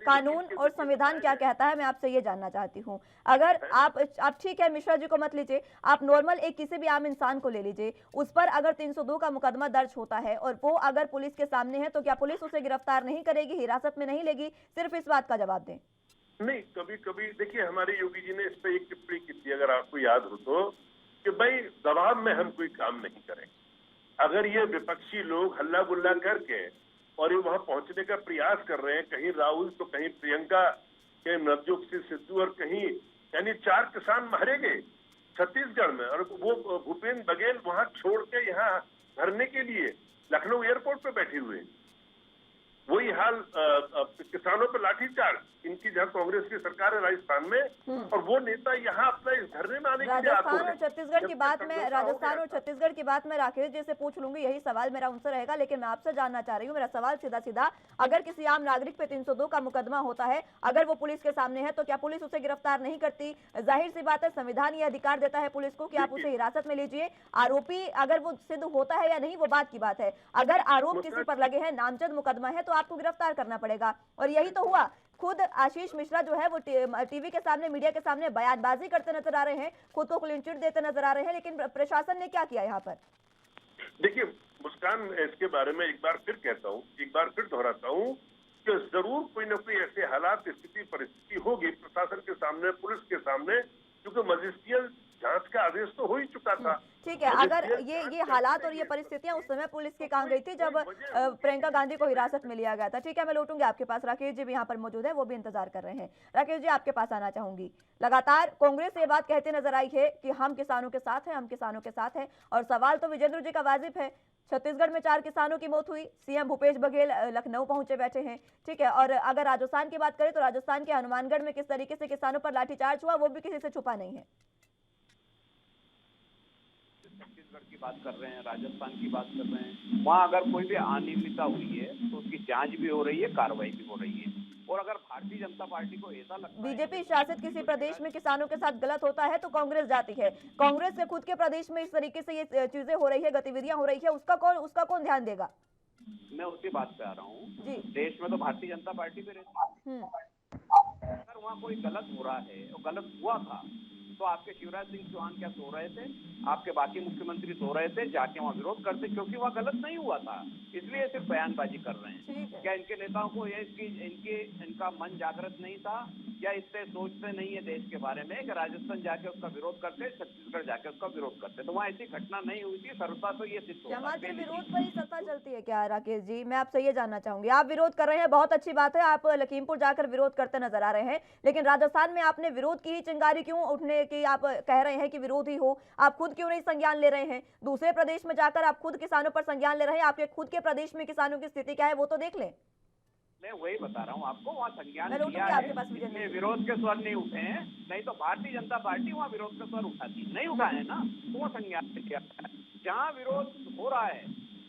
कानून और संविधान क्या कहता है, मैं आपसे ये जानना चाहती हूँ। अगर आप ठीक है, मिश्रा जी को मत लीजिए, आप नॉर्मल एक किसी भी आम इंसान को ले लीजिए, उस पर अगर 302 का मुकदमा दर्ज होता है और वो अगर पुलिस के सामने है, तो क्या पुलिस उसे गिरफ्तार नहीं करेगी, हिरासत में नहीं लेगी? सिर्फ इस बात का जवाब दें। नहीं, कभी कभी देखिए, हमारे योगी जी ने इस पे एक टिप्पणी की थी, अगर आपको याद हो तो, कि भाई दबाव में हम कोई काम नहीं करेंगे। अगर ये विपक्षी लोग हल्ला गुल्ला करके और ये वहां पहुंचने का प्रयास कर रहे हैं, कहीं राहुल तो कहीं प्रियंका, कहीं नवजोत सिंह सिद्धू और कहीं, यानी 4 किसान मारे गए छत्तीसगढ़ में, और वो भूपेंद्र बघेल वहां छोड़ के यहाँ धरने के लिए लखनऊ एयरपोर्ट पे बैठे हुए। वही हाल किसानों पर लाठीचार्ज, इनकी जहाँ कांग्रेस की सरकार है राजस्थान में, और वो नेता यहाँ अपना इस धरने में आने के लिए राजस्थान और छत्तीसगढ़ की बात मैं राकेश जी से पूछ लूंगी, यही सवाल मेरा उनसे रहेगा, लेकिन मैं आपसे जानना चाह रही हूँ, मेरा सवाल सीधा अगर किसी आम नागरिक पे 302 का मुकदमा होता है, अगर वो पुलिस के सामने है, तो क्या पुलिस उसे गिरफ्तार नहीं करती? जाहिर सी बात है, संविधान ये अधिकार देता है पुलिस को कि आप उसे हिरासत में लीजिए। आरोपी अगर वो सिद्ध होता है या नहीं, वो बात की बात है। अगर आरोप किसी पर लगे हैं, नामजद मुकदमा है, तो आपको गिरफ्तार करना पड़ेगा। और यही तो हुआ। खुद आशीष मिश्रा जो है वो टीवी के सामने, मीडिया के सामने बयानबाजी करते नजर आ रहे हैं, खुद को क्लीन चिट देते नजर आ रहे हैं, लेकिन प्रशासन ने क्या किया यहाँ पर? देखिए मुस्कान, इसके बारे में एक बार फिर कहता हूँ, एक बार फिर दोहराता हूँ कि जरूर कोई न कोई ऐसे हालात, स्थिति, परिस्थिति होगी प्रशासन के सामने, पुलिस के सामने, क्योंकि मजिस्ट्रियल जांच का आदेश तो हो ही चुका था। ठीक है, अगर ये हालात और ये परिस्थितियां उस समय पुलिस की कहाँ गई थी जब प्रियंका गांधी को हिरासत में लिया गया था? ठीक है, मैं लौटूंगी आपके पास। राकेश जी भी यहाँ पर मौजूद है, वो भी इंतजार कर रहे हैं। राकेश जी, आपके पास आना चाहूंगी। लगातार कांग्रेस ये बात कहते नजर आई है कि हम किसानों के साथ हैं, हम किसानों के साथ हैं, और सवाल तो विजेंद्र जी का वाजिब है। छत्तीसगढ़ में 4 किसानों की मौत हुई, सीएम भूपेश बघेल लखनऊ पहुंचे बैठे हैं, ठीक है, और अगर राजस्थान की बात करें तो राजस्थान के हनुमानगढ़ में किस तरीके से किसानों पर लाठीचार्ज हुआ, वो भी किसी से छुपा नहीं है। छत्तीसगढ़ की बात कर रहे हैं, राजस्थान की बात कर रहे हैं, वहाँ अगर कोई भी अनियमितता हुई है तो उसकी जांच भी हो रही है, कार्रवाई भी हो रही है। और अगर भारतीय जनता पार्टी को ऐसा लगता है बीजेपी शासित किसी प्रदेश में किसानों के साथ गलत होता है तो कांग्रेस जाती है, कांग्रेस के खुद के प्रदेश में इस तरीके से ये चीजें हो रही है, गतिविधियां हो रही है, उसका कौन ध्यान देगा? मैं उसी बात पे आ रहा हूँ। देश में तो भारतीय जनता पार्टी भी रहती है, अगर वहाँ कोई गलत हो रहा है और गलत हुआ था तो आपके शिवराज सिंह चौहान क्या सो रहे थे, आपके बाकी मुख्यमंत्री सो रहे थे, जाके वहाँ विरोध करते, क्योंकि वहाँ गलत नहीं हुआ था, इसलिए सिर्फ बयानबाजी कर रहे हैं। क्या इनके नेताओं को इनका मन जागृत नहीं था, या इससे सोचते नहीं है देश के बारे में कि राजस्थान जाके उसका विरोध करते, छत्तीसगढ़ जाके उसका विरोध करते? तो वहाँ ऐसी घटना नहीं हुई थी। सर्वता तो ये सिद्ध होता है विरोध पर ही सत्ता चलती है क्या? राकेश जी, मैं आपसे ये जानना चाहूंगी, आप विरोध कर रहे हैं, बहुत अच्छी बात है, आप लखीमपुर जाकर विरोध करते नजर आ रहे हैं, लेकिन राजस्थान में आपने विरोध की ही चिंगारी क्यों उठने की आप कह रहे हैं कि विरोधी हो? आप खुद क्यों नहीं संज्ञान ले रहे हैं? दूसरे प्रदेश में जाकर आप खुद किसानों पर संज्ञान ले रहे हैं, आपके खुद के प्रदेश में किसानों की स्थिति क्या है वो तो देख लें। मैं वही बता रहा हूँ आपको, वहाँ संज्ञान लिया है, विरोध के स्वर नहीं उठे हैं, नहीं तो भारतीय जनता पार्टी वहाँ विरोध के स्वर उठाती, नहीं उठाए ना, तो वहाँ संज्ञान लिया। जहाँ विरोध हो रहा है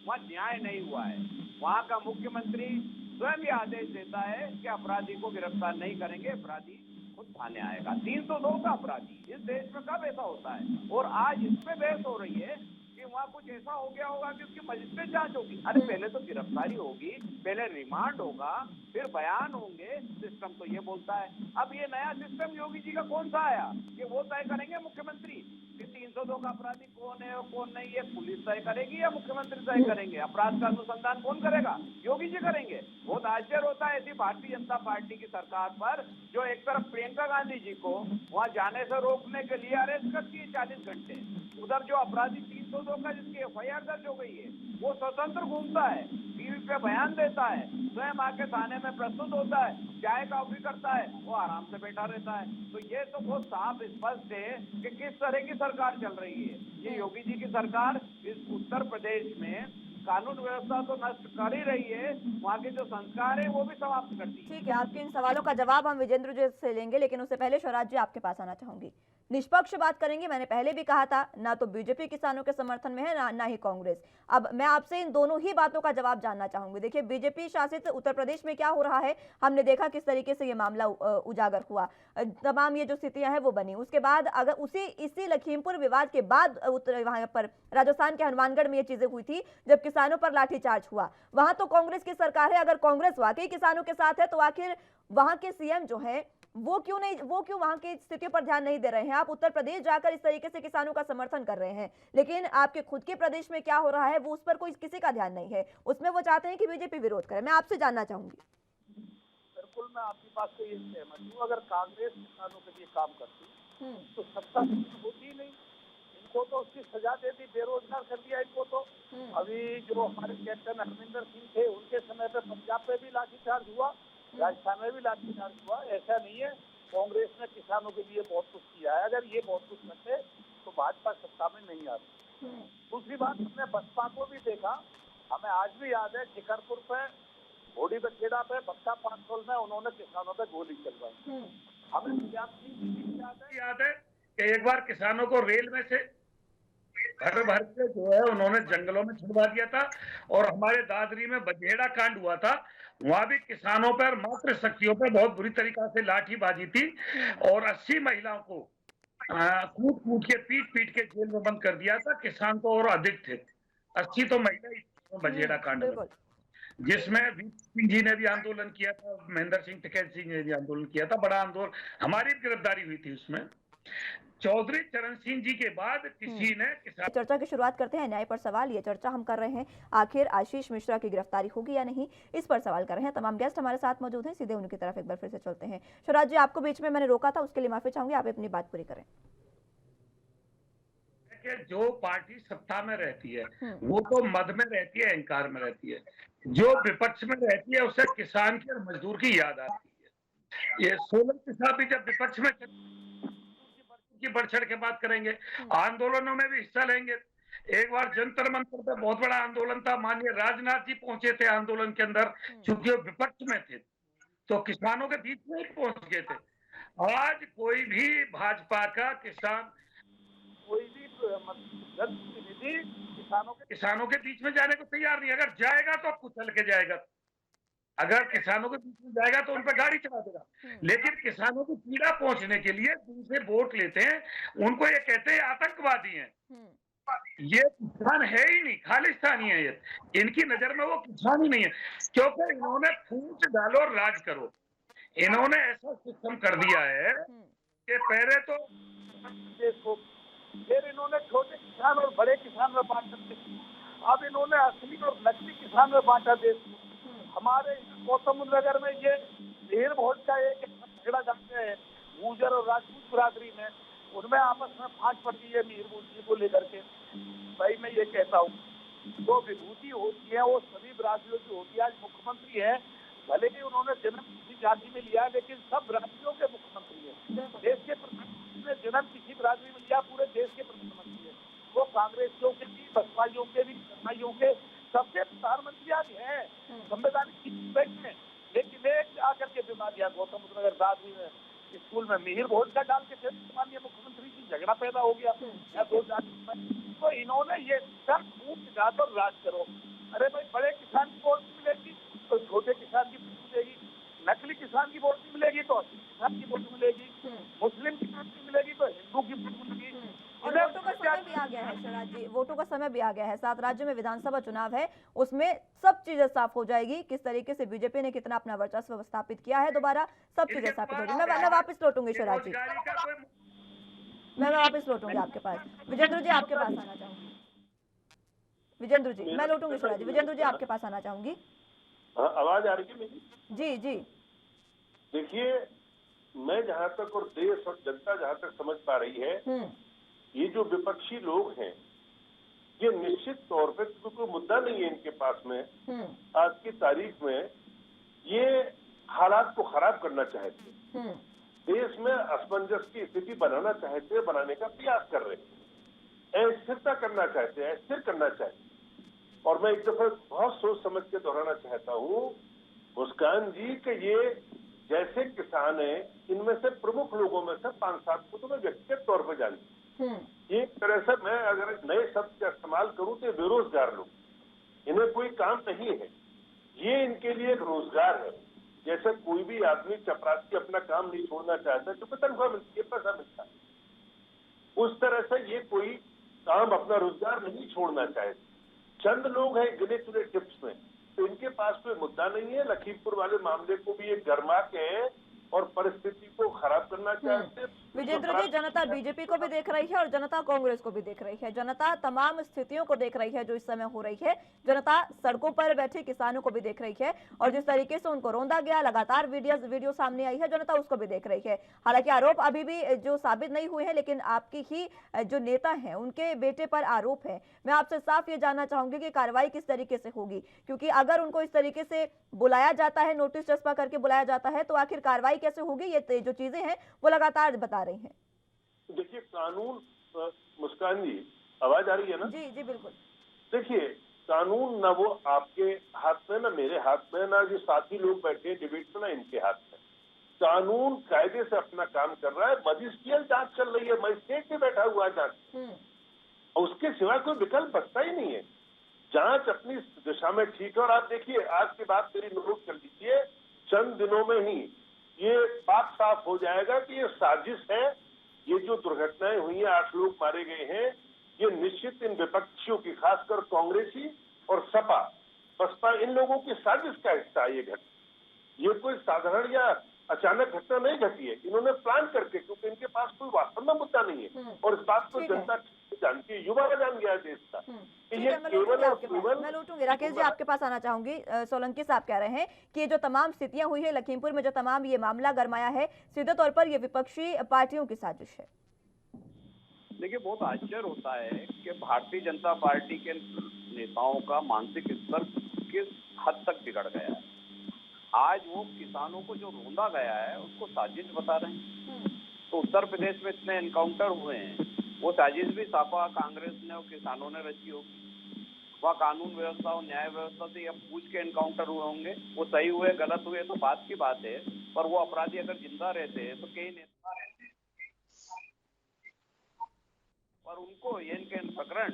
वहाँ न्याय नहीं हुआ है, वहाँ का मुख्यमंत्री स्वयं ये आदेश देता है कि अपराधी को गिरफ्तार नहीं करेंगे, अपराधी खुद थाने आएगा। 302 का अपराधी इस देश में कब ऐसा होता है? और आज इसमें बहस हो रही है कि वहाँ कुछ ऐसा हो गया होगा कि उसकी मजिस्ट्रेट जांच होगी। अरे पहले तो गिरफ्तारी होगी, पहले रिमांड होगा, फिर बयान होंगे, सिस्टम तो ये बोलता है। अब ये नया सिस्टम योगी जी का कौन सा आया कि वो तय करेंगे मुख्यमंत्री? 302 का अपराधी कौन है और कौन नहीं है, पुलिस तय करेगी या मुख्यमंत्री तय करेंगे? अपराध का अनुसंधान कौन करेगा? योगी जी करेंगे। बहुत आश्चर्य होता है ऐसी भारतीय जनता पार्टी की सरकार पर, जो एक तरफ प्रियंका गांधी जी को वहाँ जाने से रोकने के लिए अरेस्ट करती है 40 घंटे, उधर जो अपराधी 302 का जिसकी FIR दर्ज हो गई है वो स्वतंत्र घूमता है, टीवी पे बयान देता है, स्वयं आके थाने में प्रस्तुत होता है, चाय कॉफी करता है, वो आराम से बैठा रहता है। तो ये तो बहुत साफ स्पष्ट है कि किस तरह की सरकार चल रही है। ये योगी जी की सरकार इस उत्तर प्रदेश में कानून व्यवस्था तो नष्ट कर ही रही है, वहाँ के जो संस्कार है वो भी समाप्त करती है। ठीक है, आपके इन सवालों का जवाब हम विजेंद्र जी से लेंगे, लेकिन उससे पहले स्वराज जी आपके पास आना चाहूंगी। निष्पक्ष बात करेंगे। मैंने पहले भी कहा था, ना तो बीजेपी किसानों के समर्थन में है, ना ही कांग्रेस। अब मैं आपसे इन दोनों ही बातों का जवाब जानना चाहूंगी। देखिए, बीजेपी शासित उत्तर प्रदेश में क्या हो रहा है, हमने देखा किस तरीके से ये मामला उजागर हुआ, तमाम ये जो स्थितियां हैं वो बनी। उसके बाद अगर इसी लखीमपुर विवाद के बाद वहां पर राजस्थान के हनुमानगढ़ में ये चीजें हुई थी, जब किसानों पर लाठीचार्ज हुआ, वहां तो कांग्रेस की सरकार है। अगर कांग्रेस वाकई किसानों के साथ है तो आखिर वहां के सीएम जो है वो क्यों वहां की स्थितियों पर ध्यान नहीं दे रहे हैं? आप उत्तर प्रदेश जाकर इस तरीके से किसानों का समर्थन कर रहे हैं, लेकिन आपके खुद के प्रदेश में क्या हो रहा है वो उस पर कोई किसी का ध्यान नहीं है। उसमें वो चाहते हैं कि बीजेपी विरोध करे। मैं आपसे जानना चाहूंगी। बिल्कुल, मैं आपकी बात से ये सहमत हूँ। अगर कांग्रेस किसानों के लिए काम करती तो सत्ता होती ही नहीं। इनको तो उसकी सजा दे दी, बेरोजगार कर दिया इनको तो। अभी जो हमारे कैप्टन अमरिंदर सिंह थे, उनके समय पे पंजाब पे भी लाठीचार्ज हुआ, राजस्थान में भी लाठीचार्ज हुआ। ऐसा नहीं है, कांग्रेस ने किसानों के लिए बहुत कुछ किया है। अगर ये बहुत कुछ करते तो भाजपा सत्ता में नहीं आती। दूसरी बात, हमने बसपा को भी देखा, हमें आज भी याद है शिकरपुर पे, घोड़ी बखेड़ा पे, बक्सा पांचोल में उन्होंने किसानों पे गोली चलवाई। हमें याद है कि एक बार किसानों को रेल में से भर के जो है उन्होंने जंगलों में छुड़वा दिया था। और हमारे दादरी में बजेड़ा कांड हुआ था, वहां भी किसानों पर, मातृ शक्तियों पर बहुत बुरी तरीका से लाठीबाजी थी और 80 महिलाओं को कूट कूट के, पीट के जेल में बंद कर दिया था। किसान तो और अधिक थे, 80 तो महिला बजेड़ा कांड में, जिसमें सिंह जी ने भी आंदोलन किया था, महेंद्र सिंह टिकैत सिंह ने भी आंदोलन किया था, बड़ा आंदोलन, हमारी गिरफ्तारी हुई थी उसमें। चौधरी चरण सिंह जी के बाद किसी ने चर्चा की शुरुआत करते हैं। न्याय पर सवाल, ये चर्चा हम कर रहे हैं, आखिर आशीष मिश्रा की गिरफ्तारी होगी या नहीं, इस पर सवाल कर रहे हैं। तमाम गेस्ट हमारे साथ मौजूद हैं, सीधे उनकी तरफ एक बार फिर से चलते हैं। शिवराज जी, आपको बीच में मैंने रोका था, उसके लिए माफी चाहूंगी, आप अपनी बात पूरी करें। जो पार्टी सत्ता में रहती है वो तो मद में रहती है, अहंकार में रहती है। जो विपक्ष में रहती है उसे किसान की और मजदूर की याद आती है। ये सोलन के साथ भी जब विपक्ष में की बढ़ चढ़ के बात करेंगे, आंदोलनों में भी हिस्सा लेंगे। एक बार जंतर मंतर पे बहुत बड़ा आंदोलन था, माननीय राजनाथ जी पहुंचे थे आंदोलन के अंदर, चूंकि वो विपक्ष में थे तो किसानों के बीच में ही पहुंच गए थे। आज कोई भी भाजपा का किसान, कोई भी प्रतिनिधि किसानों के बीच में जाने को तैयार नहीं। अगर जाएगा तो कुचल के जाएगा, अगर किसानों के बीच में जाएगा तो उन पर गाड़ी चला देगा। लेकिन किसानों को पीड़ा पहुंचने के लिए दूसरे वोट लेते हैं, उनको ये कहते हैं आतंकवादी हैं। ये किसान है ही नहीं, खालिस्तानी है ये। इनकी नजर में वो किसान ही नहीं है, क्योंकि इन्होंने फूट डालो और राज करो। इन्होंने ऐसा सिस्टम कर दिया है कि पहले तो देश को, फिर इन्होंने छोटे किसान और बड़े किसान में बांटा, अब इन्होंने असली और नकली किसान में बांटा देश। हमारे गौतम नगर में ये ढेर बहुत का एक झगड़ा जाते हैं गुर्जर और राजपूत बिरादरी में, उनमें आपस में फांस पड़ती है मीर मुर्गी को लेकर के। भाई मैं ये कहता हूँ, जो विभूति होती है वो सभी बिरादरियों की होती है। आज मुख्यमंत्री है, भले ही उन्होंने जन्म किसी जाति में लिया, लेकिन सब बिरादरियों के मुख्यमंत्री है। देश के प्रधानमंत्री ने जन्म किसी बिरादरी में लिया, पूरे देश के प्रधानमंत्री है। वो कांग्रेसियों के भी, बसपाइयों के भी, सरनाइयों के, सबके प्रधानमंत्री आज है संवैधानिक में। लेकिन एक आकर के बीमारियां गौतम नगर बिरादरी में स्कूल में मिहिर भोज का डाल के माननीय मुख्यमंत्री की झगड़ा पैदा हो गया या दो जाति। तो इन्होंने ये सब फूट डालो राज करो। अरे भाई, बड़े किसान की वोट मिलेगी तो छोटे किसान की वोट मिलेगी, नकली किसान की वोट मिलेगी तो असली किसान की वोट मिलेगी, मुस्लिम की वोट मिलेगी तो हिंदू की वोट मिलेगी। और वोटों का समय भी आ गया है शिवराज जी, वोटों का समय भी आ गया है। 7 राज्यों में विधानसभा चुनाव है, उसमें सब चीजें साफ हो जाएगी। किस तरीके से बीजेपी ने कितना अपना वर्चस्व स्थापित किया है, दोबारा सब चीजें स्थापित होगी। मैं वापस लौटूंगी शिवराज जी, मैं वापस लौटूंगी आपके पास। विजेंद्र जी, आपके पास आना चाहूंगी। विजेंद्र जी, मैं लौटूंगी शिवराज जी। विजेंद्र जी, आपके पास आना चाहूंगी। आवाज आ रही है मेरी? जी जी। देखिए, मैं जहां तक और देश और जनता जहां तक समझ पा रही है, ये जो विपक्षी लोग हैं, ये निश्चित तौर पे कोई मुद्दा नहीं है इनके पास में। आज की तारीख में ये हालात को खराब करना चाहते हैं, देश में असमंजस की स्थिति बनाना चाहते हैं, बनाने का प्रयास कर रहे हैं, अस्थिरता करना चाहते हैं, अस्थिर करना चाहते हैं। और मैं एक दफा बहुत सोच समझ के दोहराना चाहता हूँ मुस्कान जी कि ये जैसे किसान है, इनमें से प्रमुख लोगों में से 5-7 को तो मैं व्यक्तिगत तौर पर जानती हूँ। ये तरह से मैं अगर नए शब्द का इस्तेमाल करूं तो बेरोजगार लोग, इन्हें कोई काम नहीं है, ये इनके लिए एक रोजगार है। जैसे कोई भी आदमी चपरासी अपना काम नहीं छोड़ना चाहता क्योंकि तनख्वाह मिलती है, पैसा मिलता है, उस तरह से ये कोई काम अपना रोजगार नहीं छोड़ना चाहते। चंद लोग हैं गिने चुने टिप्स में, तो इनके पास कोई मुद्दा नहीं है। लखीमपुर वाले मामले को भी ये गरमा के और परिस्थिति को खराब करना चाहते हैं। विजेंद्र जी, जनता बीजेपी को भी देख रही है और जनता कांग्रेस को भी देख रही है। जनता तमाम स्थितियों को देख रही है जो इस समय हो रही है। जनता सड़कों पर बैठे किसानों को भी देख रही है और जिस तरीके से उनको रौंदा गया, लगातार वीडियो सामने आई है, जनता उसको भी देख रही है। हालांकि आरोप अभी भी जो साबित नहीं हुए हैं, लेकिन आपकी ही जो नेता है उनके बेटे पर आरोप है। मैं आपसे साफ ये जानना चाहूंगी कि कार्रवाई किस तरीके से होगी, क्योंकि अगर उनको इस तरीके से बुलाया जाता है, नोटिस चस्पा करके बुलाया जाता है, तो आखिर कार्रवाई कैसे होगी? ये जो चीजें हैं वो लगातार बता रही हैं। देखिए कानून, मुस्कान जी आवाज आ रही है ना? जी जी बिल्कुल। देखिए कानून ना वो आपके हाथ में, ना मेरे हाथ में, ना जो साथी लोग बैठे डिबेट में, ना इनके हाथ में। कानून कायदे से अपना काम कर रहा है। मजिस्ट्रियल जांच चल रही है, मजिस्ट्रेट भी बैठा हुआ है जांच, और उसके सिवा कोई विकल्प बचता ही नहीं है। जांच अपनी दिशा में ठीक है। और आप देखिए, आज की बात मेरी नोट कर लीजिए, चंद दिनों में ही ये बात साफ हो जाएगा कि ये साजिश है। ये जो दुर्घटनाएं हुई हैं, 8 लोग मारे गए हैं, ये निश्चित इन विपक्षियों की, खासकर कांग्रेसी और सपा बसपा, इन लोगों की साजिश का हिस्सा है ये घटना। ये कोई साधारण या अचानक घटना नहीं घटी है, इन्होंने प्लान करके, क्योंकि इनके पास कोई वास्तव में मुद्दा नहीं है और इस बात को जनता जानती है, युवा जान गया है देश का। ये केवल और केवल, मैं लौटूंगी राकेश जी, आपके पास आना चाहूंगी। सोलंकी साहब कह रहे हैं कि ये जो तमाम स्थितियां हुई है लखीमपुर में, जो तमाम ये मामला गरमाया है, सीधे तौर पर ये विपक्षी पार्टियों की साजिश है। देखिए बहुत आश्चर्य होता है कि भारतीय जनता पार्टी के नेताओं का मानसिक स्तर किस हद तक बिगड़ गया है। आज वो किसानों को जो रोंदा गया है उसको साजिश बता रहे हैं। तो उत्तर प्रदेश में इतने एनकाउंटर हुए हैं, वो साजिश भी सपा कांग्रेस ने और किसानों ने रची होगी। वह कानून व्यवस्था और न्याय व्यवस्था से अब पूछ के एनकाउंटर हुए होंगे, वो सही हुए गलत हुए तो बात की बात है, पर वो अपराधी अगर जिंदा रहते हैं तो कई नेता रहते और उनको ये प्रकरण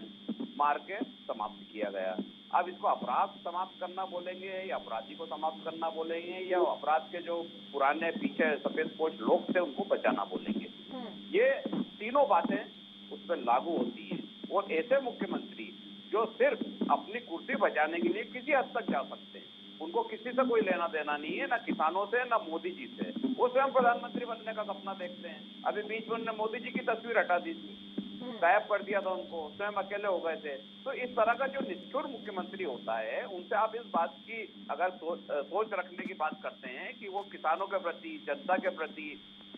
मार के समाप्त किया गया। अब इसको अपराध समाप्त करना बोलेंगे या अपराधी को समाप्त करना बोलेंगे या अपराध के जो पुराने पीछे सफेद पोश लोग थे उनको बचाना बोलेंगे, ये तीनों बातें उस पर लागू होती है। और ऐसे मुख्यमंत्री जो सिर्फ अपनी कुर्सी बचाने के लिए किसी हद तक जा सकते हैं, उनको किसी से कोई लेना देना नहीं है, ना किसानों से ना मोदी जी से। वो स्वयं प्रधानमंत्री बनने का सपना देखते हैं। अभी बीच में उन्होंने मोदी जी की तस्वीर हटा दी थी, गायब कर दिया था उनको, स्वयं अकेले हो गए थे। तो इस तरह का जो निष्ठुर मुख्यमंत्री होता है, उनसे आप इस बात की अगर सोच रखने की बात करते हैं कि वो किसानों के प्रति, जनता के प्रति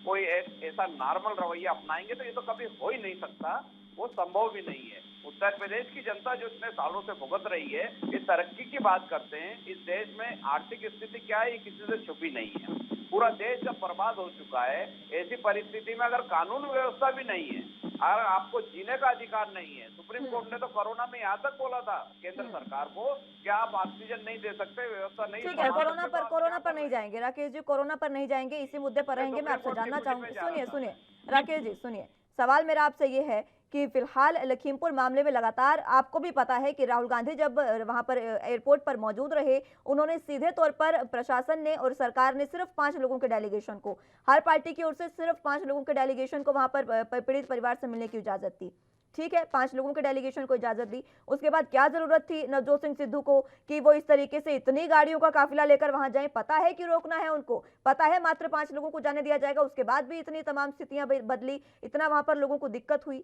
कोई ऐसा नॉर्मल रवैया अपनाएंगे, तो ये तो कभी हो ही नहीं सकता, वो संभव भी नहीं है। उत्तर प्रदेश की जनता जो इतने सालों से भुगत रही है, इस तरक्की की बात करते हैं, इस देश में आर्थिक स्थिति क्या है ये किसी से छुपी नहीं है। पूरा देश जब बर्बाद हो चुका है, ऐसी परिस्थिति में अगर कानून व्यवस्था भी नहीं है, अगर आपको जीने का अधिकार नहीं है, सुप्रीम कोर्ट ने तो कोरोना में यहाँ तक बोला था केंद्र सरकार को कि आप ऑक्सीजन नहीं दे सकते, व्यवस्था नहीं। ठीक है, कोरोना पर नहीं जाएंगे राकेश जी, कोरोना पर नहीं जाएंगे, इसी मुद्दे पर रहेंगे। मैं आपसे जानना चाहूंगी, सुनिए राकेश जी सुनिए, सवाल मेरा आपसे ये है कि फिलहाल लखीमपुर मामले में लगातार आपको भी पता है कि राहुल गांधी जब वहां पर एयरपोर्ट पर मौजूद रहे, उन्होंने सीधे तौर पर प्रशासन ने और सरकार ने सिर्फ 5 लोगों के डेलीगेशन को, हर पार्टी की ओर से सिर्फ 5 लोगों के डेलीगेशन को वहां पर पीड़ित परिवार से मिलने की इजाजत दी। ठीक है, 5 लोगों के डेलीगेशन को इजाजत दी। उसके बाद क्या जरूरत थी नवजोत सिंह सिद्धू को कि वो इस तरीके से इतनी गाड़ियों का काफिला लेकर वहां जाएं? पता है कि रोकना है उनको, पता है मात्र 5 लोगों को जाने दिया जाएगा, उसके बाद भी इतनी तमाम स्थितियां बदली, इतना वहां पर लोगों को दिक्कत हुई।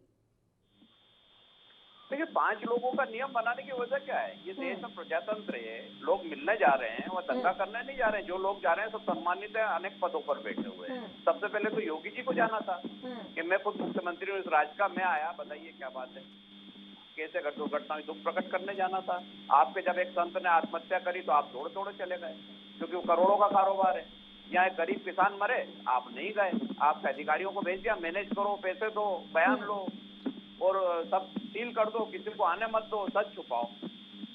देखिए 5 लोगों का नियम बनाने की वजह क्या है? ये देश में प्रजातंत्र है, लोग मिलने जा रहे हैं, वो दंगा करने नहीं जा रहे हैं। जो लोग जा रहे हैं सब सम्मानित है, अनेक पदों पर बैठे हुए हैं। सबसे पहले तो योगी जी को जाना था कि मैं खुद मुख्यमंत्री हूँ इस राज्य का, मैं आया, बताइए क्या बात है, कैसे दुर्घटना दुख प्रकट करने जाना था। आपके जब एक संत ने आत्महत्या करी तो आप दौड़ चले गए, क्योंकि वो करोड़ों का कारोबार है। यहाँ एक गरीब किसान मरे, आप नहीं गए, आपके अधिकारियों को भेज दिया, मैनेज करो, पैसे दो, बयान लो और सब सील कर दो, किसी को आने मत दो, सच छुपाओ।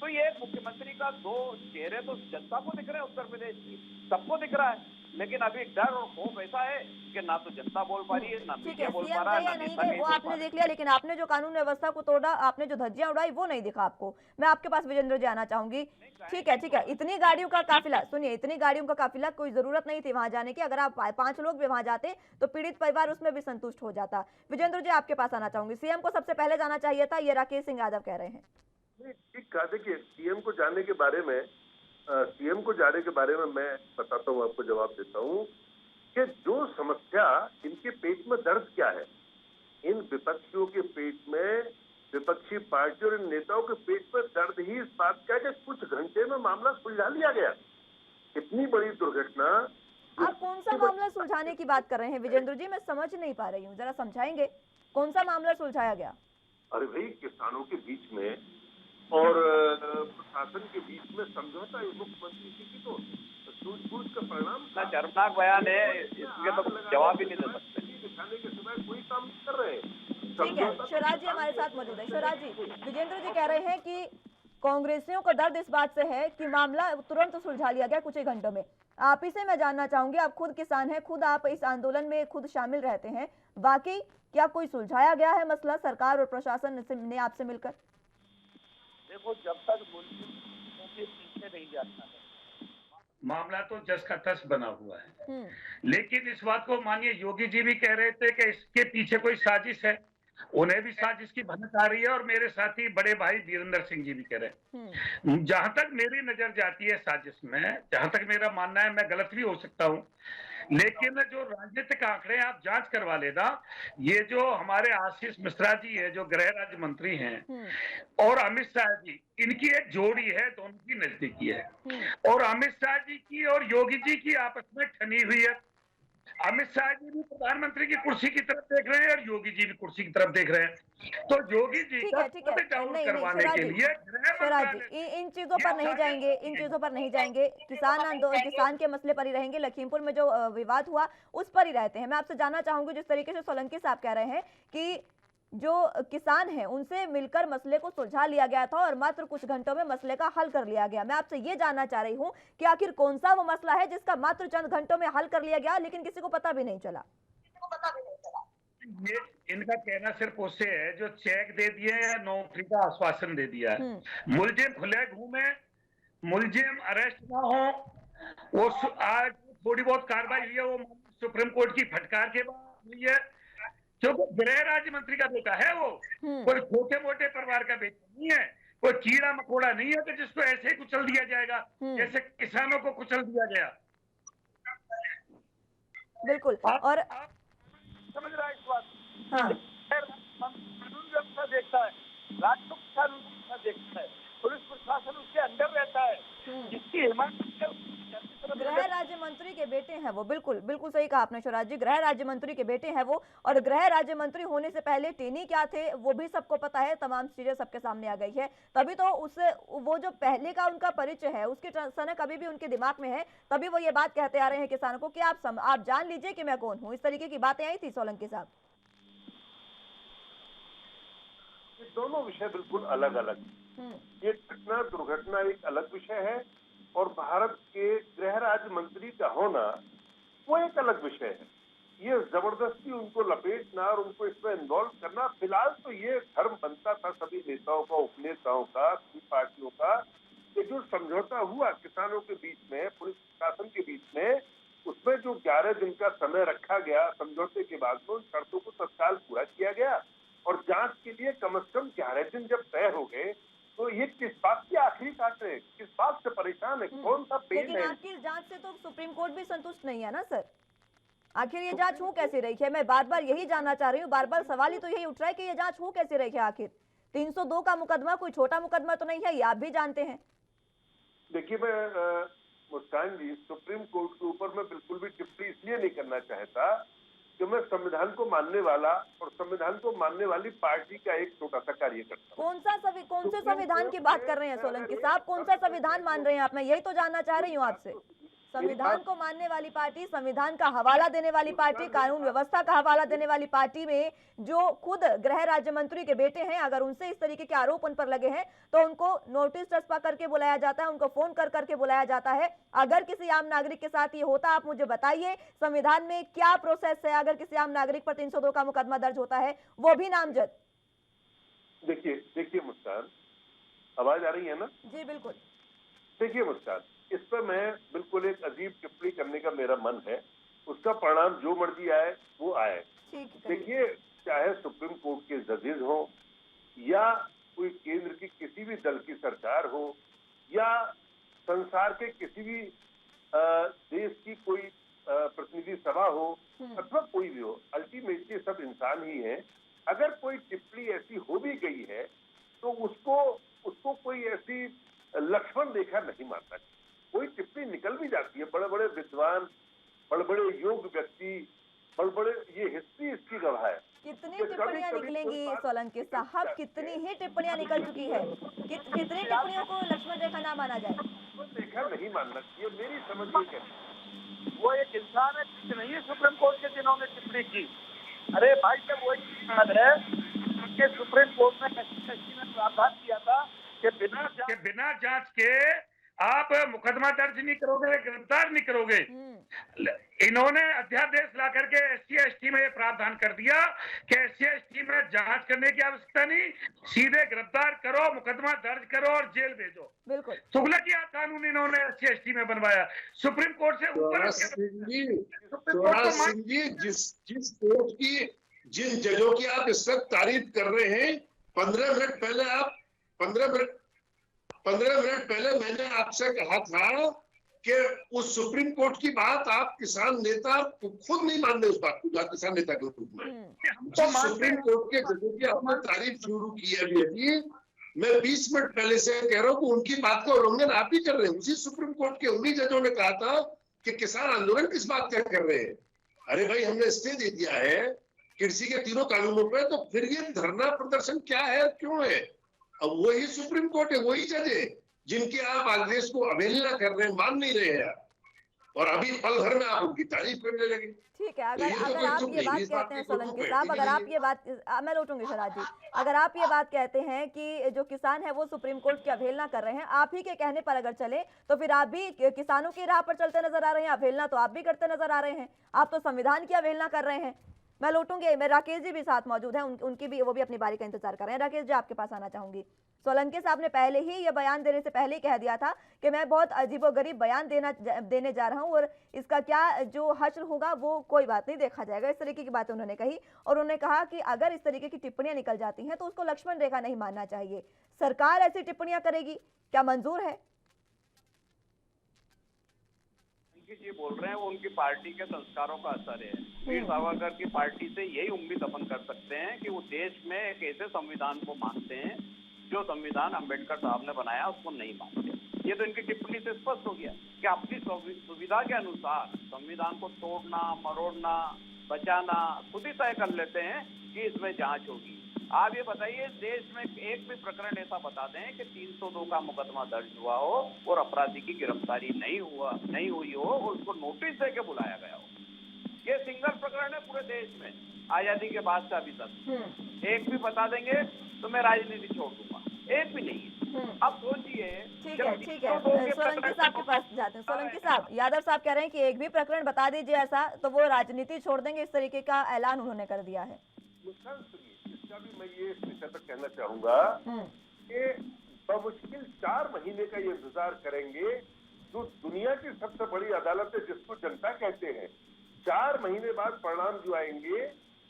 तो ये मुख्यमंत्री का 2 चेहरे तो जनता को दिख रहे हैं, उत्तर प्रदेश की सबको दिख रहा है। लेकिन अभी डर और खौफ ऐसा है कि ना तो जनता बोल पा रही है, ना ठीक मीडिया है, बोल सीएम पा रहा का है, या ना नहीं नेता गए कहीं वो बोल आपने पा देख लिया, लेकिन आपने जो कानून व्यवस्था को तोड़ा, आपने जो धज्जियां उड़ाई वो नहीं दिखा आपको। मैं आपके पास विजेंद्र जी आना चाहूंगी। ठीक है, इतनी गाड़ियों का काफिला, सुनिए, इतनी गाड़ियों का काफिला, कोई जरूरत नहीं थी वहां जाने की। अगर आप 5 लोग भी वहां जाते तो पीड़ित परिवार उसमें भी संतुष्ट हो जाता। विजेंद्र जी आपके पास आना चाहूंगी। सीएम को सबसे पहले जाना चाहिए था, ये राकेश सिंह यादव कह रहे हैं। ठीक कहा। देखिए, सीएम को जाने के बारे में मैं बताता हूँ, आपको जवाब देता हूँ कि जो समस्या इनके पेट में दर्द क्या है, इन विपक्षियों के पेट में, विपक्षी पार्टी और इन नेताओं के पेट में दर्द ही इस बात का है कि कुछ घंटे में मामला सुलझा लिया गया। इतनी बड़ी दुर्घटना। आप कौन सा मामला सुलझाने की बात कर रहे हैं विजेंद्र जी? मैं समझ नहीं पा रही हूँ, जरा समझाएंगे कौन सा मामला सुलझाया गया? अरे भाई, किसानों के बीच में और प्रशासन के बीच में समझौता है। मुख्यमंत्री जी की तो सूझबूझ का परिणाम ना शर्मनाक बयान है, इसके तो जवाब ही नहीं दे सकते। दिखाने के सिवाय कोई काम नहीं कर रहे। ठीक है, शिवराज जी हमारे साथ मौजूद है। शिवराज जी, विजेंद्र जी कह रहे हैं कि कांग्रेसियों को दर्द इस बात से है कि मामला तुरंत सुलझा लिया गया कुछ ही घंटों में। आप ही से मैं जानना चाहूंगी, आप खुद किसान हैं, खुद आप इस आंदोलन में खुद शामिल रहते हैं, बाकी क्या कोई सुलझाया गया है मसला सरकार और प्रशासन ने आपसे मिलकर? देखो, जब तक मुल्क पीछे नहीं जाता है, मामला तो जस का तस बना हुआ है। लेकिन इस बात को मानिए, योगी जी भी कह रहे थे कि इसके पीछे कोई साजिश है, उन्हें भी साजिश की भनक आ रही है, और मेरे साथी बड़े भाई वीरेंद्र सिंह जी भी कह रहे हैं। जहां तक मेरी नजर जाती है साजिश में, जहां तक मेरा मानना है, मैं गलत भी हो सकता हूं, लेकिन जो राजनीतिक आंकड़े आप जांच करवा लेना, ये जो हमारे आशीष मिश्रा जी है, जो गृह राज्य मंत्री हैं, और अमित शाह जी, इनकी एक जोड़ी है, दोनों की नजदीकी है। और अमित शाह जी की और योगी जी की आपस में ठनी हुई है। अमित शाह जी भी प्रधानमंत्री की कुर्सी की तरफ देख रहे हैं और योगी जी भी कुर्सी की तरफ देख रहे हैं। तो योगी जी ठीक का है, डाउन नहीं करवाने के लिए शिवराज जी, इन चीजों पर नहीं जाएंगे, इन चीजों पर नहीं जाएंगे। किसान आंदोलन, किसान के मसले पर ही रहेंगे। लखीमपुर में जो विवाद हुआ उस पर ही रहते हैं। मैं आपसे जानना चाहूंगी, जिस तरीके से सोलंकी साहब कह रहे हैं कि जो किसान हैं उनसे मिलकर मसले को सुलझा लिया गया था और मात्र कुछ घंटों में मसले का हल कर लिया गया, मैं आपसे ये जानना चाह रही हूँ कि आखिर कौन सा वो मसला है जिसका मात्र चंद घंटों में हल कर लिया गया लेकिन किसी को पता भी नहीं चला? ये इनका कहना सिर्फ उससे है जो चेक दे दिए या नौकरी का आश्वासन दे दिया है। मुलजिम खुले घूमे, मुलजिम अरेस्ट ना हो, वो आज थोड़ी बहुत कार्रवाई हुई है, वो सुप्रीम कोर्ट की फटकार के बाद हुई है, क्योंकि गृह राज्य मंत्री का बेटा है वो, कोई छोटे मोटे परिवार का बेटा नहीं है, कोई कीड़ा मकोड़ा नहीं है कि जिसको ऐसे ही कुचल दिया जाएगा जैसे किसानों को कुचल दिया गया। बिल्कुल। और समझ रहा है इस बात? हाँ, कानून व्यवस्था देखता है, राष्ट्र कानून व्यवस्था देखता है, पुलिस प्रशासन उसके अंदर रहता है, जिसकी हिमायत गृह राज्य मंत्री के बेटे हैं वो। बिल्कुल बिल्कुल सही कहा आपने शिवराज जी, गृह राज्य मंत्री के बेटे हैं वो, और गृह राज्य मंत्री होने से पहले टेनी क्या थे वो भी सबको पता है, तमाम चीजें सबके सामने आ गई है। तभी तो उससे वो जो पहले का उनका परिचय है उसकी सनक अभी भी उनके दिमाग में है, तभी वो ये बात कहते आ रहे हैं किसानों को कि आप जान लीजिए कि मैं कौन हूँ। इस तरीके की बातें आई थी सोलंकी साहब। ये दोनों विषय बिल्कुल अलग अलग। ये घटना दुर्घटना एक अलग विषय है और भारत के गृह राज्य मंत्री का होना वो एक अलग विषय है। ये जबरदस्ती उनको लपेटना और उनको इसमें इन्वॉल्व करना, फिलहाल तो ये धर्म बनता था सभी नेताओं का, उपनेताओं का, सभी पार्टियों का, कि जो समझौता हुआ किसानों के बीच में, पुलिस प्रशासन के बीच में, उसमें जो 11 दिन का समय रखा गया समझौते के बाद में, उन शर्तों को तत्काल पूरा किया गया और जांच के लिए कम से कम 11 दिन जब तय हो गए, तो ये किस बात की आखिरी काट रहे हैं, किस बात से परेशान है, कौन सा पेन है? लेकिन आपकी जांच से तो सुप्रीम कोर्ट भी संतुष्ट नहीं है ना सर, आखिर ये जांच हो कैसे रही है? मैं बार बार यही जानना चाह रही हूँ, बार बार सवाल ही तो यही उठ रहा है कि ये जांच हो कैसे रही है आखिर? 302 का मुकदमा कोई छोटा मुकदमा तो नहीं है, ये आप भी जानते हैं। देखिए, मैं मुस्कान जी, सुप्रीम कोर्ट के ऊपर मैं बिल्कुल भी टिप्पणी इसलिए नहीं करना चाहता कि मैं संविधान को मानने वाला और संविधान को मानने वाली पार्टी का एक छोटा सा कार्यकर्ता। कौन से संविधान की बात कर रहे हैं सोलंकी साहब? कौन सा संविधान मान रहे हैं आप? मैं यही तो जानना चाह रही हूँ आपसे। संविधान को मानने वाली पार्टी, संविधान का हवाला देने वाली पार्टी, कानून व्यवस्था का हवाला देने वाली पार्टी में जो खुद गृह राज्य मंत्री के बेटे हैं, अगर उनसे इस तरीके के आरोप उन पर लगे हैं तो उनको नोटिस चस्पा करके बुलाया जाता है, उनको फोन कर करके बुलाया जाता है। अगर किसी आम नागरिक के साथ ये होता, आप मुझे बताइए संविधान में क्या प्रोसेस है अगर किसी आम नागरिक पर 302 का मुकदमा दर्ज होता है, वो भी नामजद? देखिए मुस्कान, आवाज आ रही है ना? जी बिल्कुल। देखिए मुस्कान, इस पर मैं बिल्कुल एक अजीब टिप्पणी करने का मेरा मन है, उसका परिणाम जो मर्जी आए वो आए। देखिए, चाहे सुप्रीम कोर्ट के जजेज हो या कोई केंद्र की किसी भी दल की सरकार हो या संसार के किसी भी देश की कोई प्रतिनिधि सभा हो अथवा कोई भी हो, अल्टीमेटली सब इंसान ही है। अगर कोई टिप्पणी ऐसी हो भी गई है तो उसको कोई ऐसी लक्ष्मण रेखा नहीं मानना चाहिए। कोई टिप्पणी निकल भी जाती है, बड़े बड़े विद्वान, बड़े बड़े योग व्यक्ति, बड़े बड़े, ये हिस्ट्री इसकी गवाह है। कितनी टिप्पणियां निकलेंगी सोलंकी साहब, कितनी ही टिप्पणियां निकल चुकी है, कितनी टिप्पणियों को लक्ष्मण रेखा ना माना जाए? रेखा नहीं मानना चाहिए, मेरी समझ ये कहती। वो एक इंसान है, नहीं है सुप्रीम कोर्ट के जिन्होंने टिप्पणी की। अरे भाई, जब वही बात है कि सुप्रीम कोर्ट ने प्रावधान किया था कि बिना जांच के आप मुकदमा दर्ज नहीं करोगे, गिरफ्तार नहीं करोगे। इन्होंने अध्यादेश ला करके SC/ST में ये प्रावधान कर दिया कि SC/ST में जांच करने की आवश्यकता नहीं, सीधे गिरफ्तार करो, मुकदमा दर्ज करो और जेल भेजो। बिल्कुल तुगलकिया कानून इन्होंने SC/ST में बनवाया, सुप्रीम कोर्ट से ऊपर। जिस कोर्ट की, जिन जजों की आप इस वक्त तारीफ कर रहे हैं, 15 मिनट पहले मैंने आपसे कहा था कि उस सुप्रीम कोर्ट की बात आप किसान नेता खुद नहीं मान रहे, उस बात को किसान नेता के रूप में जिस सुप्रीम कोर्ट के जजों की आपने तारीफ शुरू की अभी, मैं 20 मिनट पहले से कह रहा हूँ कि उनकी बात का उल्लंघन आप ही कर रहे हैं। उसी सुप्रीम कोर्ट के उन्हीं जजों ने कहा था कि किसान आंदोलन किस बात का कर रहे हैं। अरे भाई, हमने स्टे दे दिया है कृषि के तीनों कानूनों पे, तो फिर ये धरना प्रदर्शन क्या है, क्यों है? अब वही सुप्रीम कोर्ट है, वही जज है जिनके आप आदेश को अवहेलना कर रहे हैं, मान नहीं रहे हैं, और अभी पल भर में आप उनकी तारीफ करने लगे। ठीक है, अगर आप ये बात कहते हैं सोलंकी साहब, अगर आप ये बात, मैं लौटूंगी शराज जी, अगर आप ये बात कहते हैं कि जो किसान है वो सुप्रीम कोर्ट की अवहेलना कर रहे हैं, आप ही के कहने पर अगर चले तो फिर आप भी किसानों की राह पर चलते नजर आ रहे हैं, अवहेलना तो आप भी करते नजर आ रहे हैं, आप तो संविधान की अवहेलना कर रहे हैं। मैं लौटूंगी, मैं राकेश जी भी साथ मौजूद हैं, उनकी भी, वो भी अपनी बारी का इंतजार कर रहे हैं। राकेश जी, आपके पास आना चाहूंगी। सोलंकी साहब ने पहले ही ये बयान देने से पहले ही कह दिया था कि मैं बहुत अजीबोगरीब बयान देने जा रहा हूं और इसका क्या जो हश्र होगा वो कोई बात नहीं, देखा जाएगा। इस तरीके की बातें उन्होंने कही और उन्होंने कहा कि अगर इस तरीके की टिप्पणियां निकल जाती हैं तो उसको लक्ष्मण रेखा नहीं मानना चाहिए। सरकार ऐसी टिप्पणियां करेगी, क्या मंजूर है? ये बोल रहे हैं वो उनकी पार्टी के संस्कारों का असर है। वीर सावरकर की पार्टी से यही उम्मीद अपन कर सकते हैं कि वो देश में एक ऐसे संविधान को मानते हैं जो संविधान अंबेडकर साहब ने बनाया उसको नहीं मानते। ये तो इनकी टिप्पणी से स्पष्ट हो गया कि अपनी सुविधा के अनुसार संविधान को तोड़ना, मरोड़ना, बचाना खुद ही तय कर लेते हैं कि इसमें जांच होगी। आप ये बताइए, देश में एक भी प्रकरण ऐसा बता दें कि 302 का मुकदमा दर्ज हुआ हो और अपराधी की गिरफ्तारी नहीं हुई हो और उसको नोटिस देके बुलाया गया हो। ये सिंगल प्रकरण है पूरे देश में, आजादी के बाद से अभी तक। एक भी बता देंगे तो मैं राजनीति छोड़ दूंगा, एक भी नहीं है। अब सोचिए। ठीक है, सोलंकी साहब के पास जाते हैं। सोलंकी साहब, यादव साहब कह रहे हैं कि एक भी प्रकरण बता दीजिए ऐसा तो वो राजनीति छोड़ देंगे, इस तरीके का ऐलान उन्होंने कर दिया है। इसका भी मैं ये इस विषय पर कहना चाहूंगा कि बमुश्किल 4 महीने का ये इंतजार करेंगे जो दुनिया की सबसे बड़ी अदालत है जिसको जनता कहते हैं। 4 महीने बाद परिणाम जो आएंगे